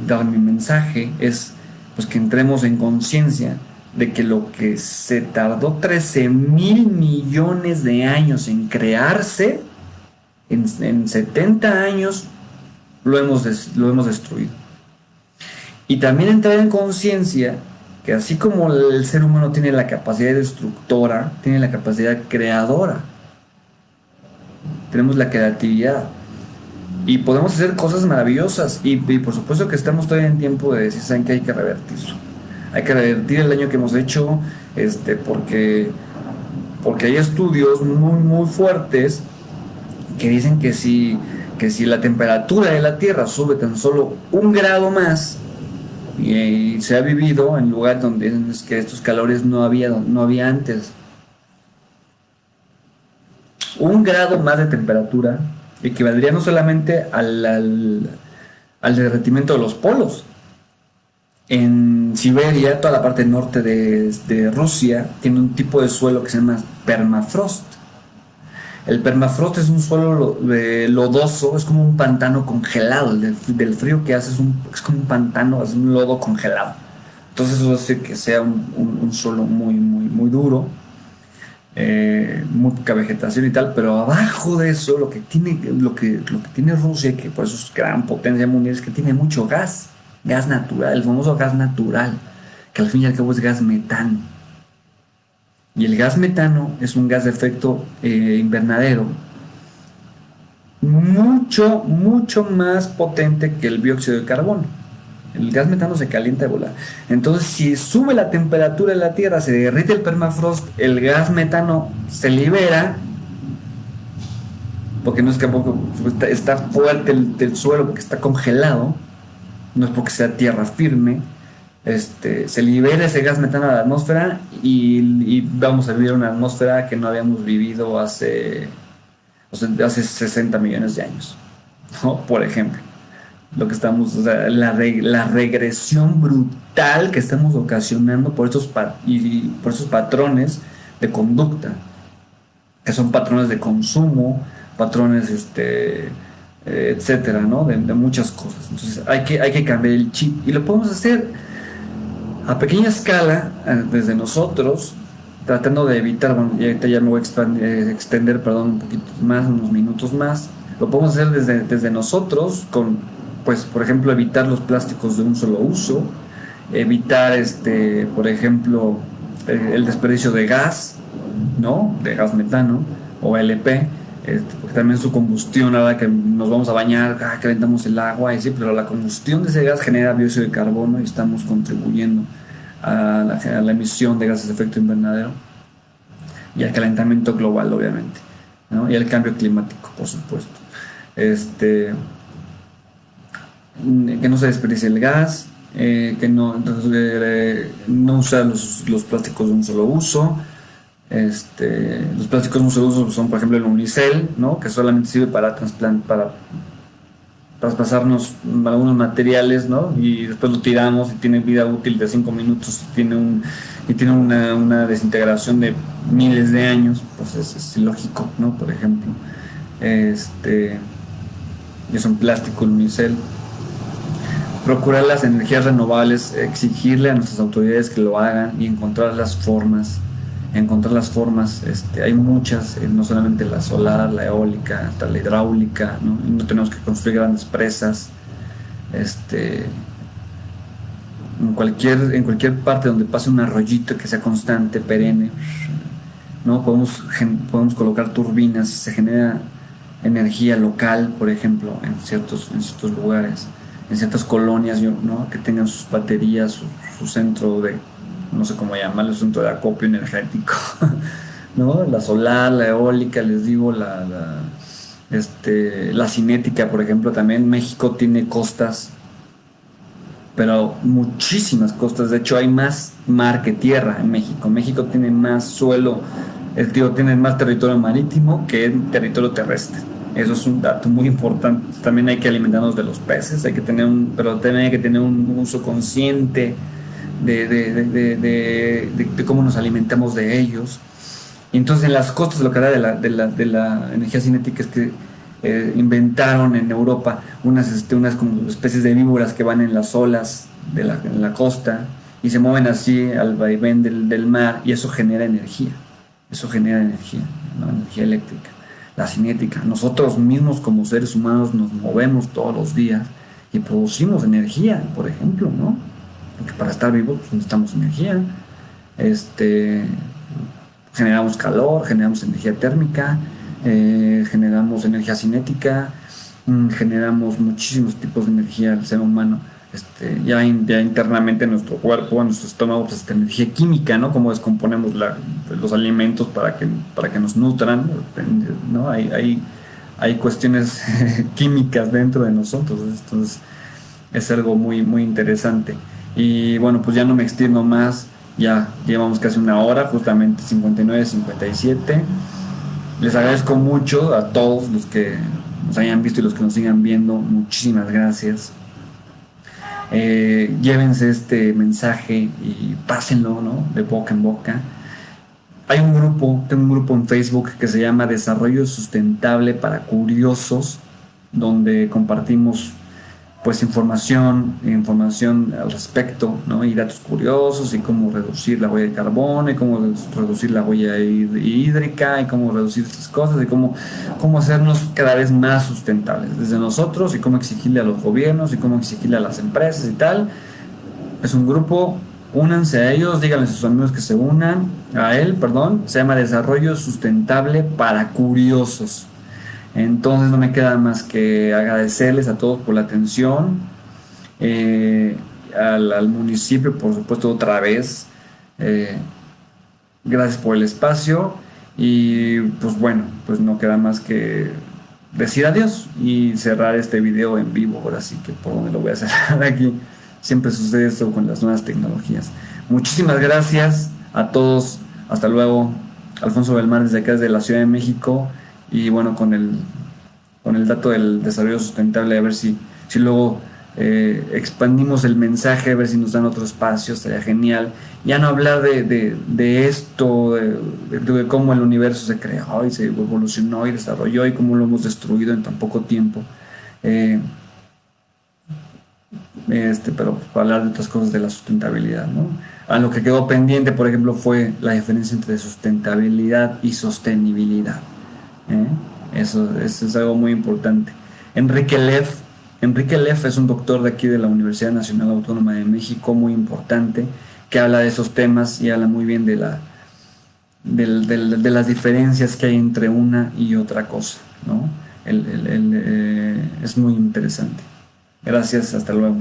Speaker 1: dar mi mensaje, es pues que entremos en conciencia de que lo que se tardó 13.000 millones de años en crearse, en 70 años lo hemos destruido. Y también entrar en conciencia que así como el ser humano tiene la capacidad destructora, tiene la capacidad creadora, tenemos la creatividad y podemos hacer cosas maravillosas y por supuesto que estamos todavía en tiempo de decir, ¿saben qué? Hay que revertirlo. Hay que revertir el daño que hemos hecho, porque hay estudios muy, muy fuertes que dicen que si la temperatura de la Tierra sube tan solo 1 grado más, y se ha vivido en lugares donde es que estos calores no había antes. 1 grado más de temperatura equivaldría no solamente al derretimiento de los polos. En Siberia, toda la parte norte de Rusia, tiene un tipo de suelo que se llama permafrost. El permafrost es un suelo lodoso, es como un pantano congelado. Del frío que hace es como un pantano, es un lodo congelado. Entonces eso hace que sea un suelo muy, muy, muy duro, muy poca vegetación y tal, pero abajo de eso lo que tiene Rusia, que por eso es gran potencia mundial, es que tiene mucho gas natural, el famoso gas natural, que al fin y al cabo es gas metano. Y el gas metano es un gas de efecto invernadero mucho, mucho más potente que el dióxido de carbono. El gas metano se calienta de volar. Entonces, si sube la temperatura de la Tierra, se derrite el permafrost, el gas metano se libera, porque no es que tampoco está fuerte el suelo, porque está congelado, no es porque sea tierra firme. Se libera ese gas metano a la atmósfera y vamos a vivir una atmósfera que no habíamos vivido hace 60 millones de años, ¿no? Por ejemplo, lo que estamos, o sea, la regresión brutal que estamos ocasionando por esos patrones de conducta, que son patrones de consumo, patrones, etcétera, ¿no? De muchas cosas. Entonces hay que cambiar el chip y lo podemos hacer a pequeña escala, desde nosotros, tratando de evitar, bueno, y ahorita ya me voy a extender, perdón, un poquito más, unos minutos más. Lo podemos hacer desde nosotros, pues, por ejemplo, evitar los plásticos de un solo uso, evitar, por ejemplo, el desperdicio de gas, ¿no? De gas metano o LP, porque también su combustión, ahora que nos vamos a bañar, calentamos el agua, y sí, pero la combustión de ese gas genera dióxido de carbono y estamos contribuyendo a la emisión de gases de efecto invernadero y al calentamiento global, obviamente, ¿no? Y al cambio climático, por supuesto. Que no se desperdicie el gas, que no usar los plásticos de un solo uso. Los plásticos de un solo uso son, por ejemplo, el unicel, ¿no? Que solamente sirve para traspasarnos algunos materiales, ¿no? Y después lo tiramos y tiene vida útil de 5 minutos y tiene una desintegración de miles de años. Pues es ilógico, ¿no? Por ejemplo, y es un plástico el unicel. Procurar las energías renovables, exigirle a nuestras autoridades que lo hagan y encontrar las formas. Hay muchas, no solamente la solar, la eólica, hasta la hidráulica, ¿no? Y no tenemos que construir grandes presas. En cualquier parte donde pase un arroyito que sea constante, perenne, ¿no? Podemos colocar turbinas, se genera energía local, por ejemplo, en ciertos lugares, en ciertas colonias, ¿no? Que tengan sus baterías, su centro de, no sé cómo llamarlo, centro de acopio energético, ¿no? La solar, la eólica, les digo, la cinética, por ejemplo, también. México tiene costas, pero muchísimas costas. De hecho, hay más mar que tierra en México. México tiene más suelo, tiene más territorio marítimo que territorio terrestre. Eso es un dato muy importante. También hay que alimentarnos de los peces, pero también hay que tener un uso consciente de cómo nos alimentamos de ellos. Y entonces en las costas, lo que da de la energía cinética es que inventaron en Europa unas como especies de víboras que van en las olas en la costa y se mueven así al vaivén del mar y eso genera energía, ¿no? Energía eléctrica, la cinética. Nosotros mismos como seres humanos nos movemos todos los días y producimos energía, por ejemplo, ¿no? Porque para estar vivos pues, necesitamos energía. Este, generamos calor, generamos energía térmica, generamos energía cinética, generamos muchísimos tipos de energía al ser humano. Ya internamente en nuestro cuerpo, en nuestro estómago, pues esta energía química, ¿no? Cómo descomponemos los alimentos para que nos nutran, ¿no? Hay cuestiones químicas dentro de nosotros, entonces es algo muy, muy interesante. Y bueno, pues ya no me extiendo más, ya llevamos casi una hora, justamente 59, 57. Les agradezco mucho a todos los que nos hayan visto y los que nos sigan viendo, muchísimas gracias. Llévense este mensaje y pásenlo, ¿no? De boca en boca. Tengo un grupo en Facebook que se llama Desarrollo Sustentable para Curiosos, donde compartimos pues información al respecto, ¿no? Y datos curiosos y cómo reducir la huella de carbono y cómo reducir la huella hídrica y cómo reducir estas cosas y cómo hacernos cada vez más sustentables desde nosotros y cómo exigirle a los gobiernos y cómo exigirle a las empresas y tal. Es un grupo, únanse a ellos, díganle a sus amigos que se unan a él, perdón, se llama Desarrollo Sustentable para Curiosos. Entonces no me queda más que agradecerles a todos por la atención, eh, al municipio, por supuesto, otra vez. eh, Gracias por el espacio y pues bueno, pues no queda más que decir adiós y cerrar este video en vivo. Ahora sí que por donde lo voy a cerrar aquí. Siempre sucede esto con las nuevas tecnologías. Muchísimas gracias a todos. Hasta luego. Alfonso Belmar desde acá, desde la Ciudad de México. Y bueno, con el dato del desarrollo sustentable, a ver si luego expandimos el mensaje, a ver si nos dan otro espacio, estaría genial. Ya no hablar de esto, de cómo el universo se creó y se evolucionó y desarrolló y cómo lo hemos destruido en tan poco tiempo. Eh, pero pues, para hablar de otras cosas de la sustentabilidad, ¿no? A lo que quedó pendiente, por ejemplo, fue la diferencia entre sustentabilidad y sostenibilidad. ¿Eh? Eso es algo muy importante. Enrique Leff, Enrique Leff es un doctor de aquí de la Universidad Nacional Autónoma de México, muy importante, que habla de esos temas y habla muy bien de las diferencias que hay entre una y otra cosa, ¿no? Es muy interesante. Gracias, hasta luego.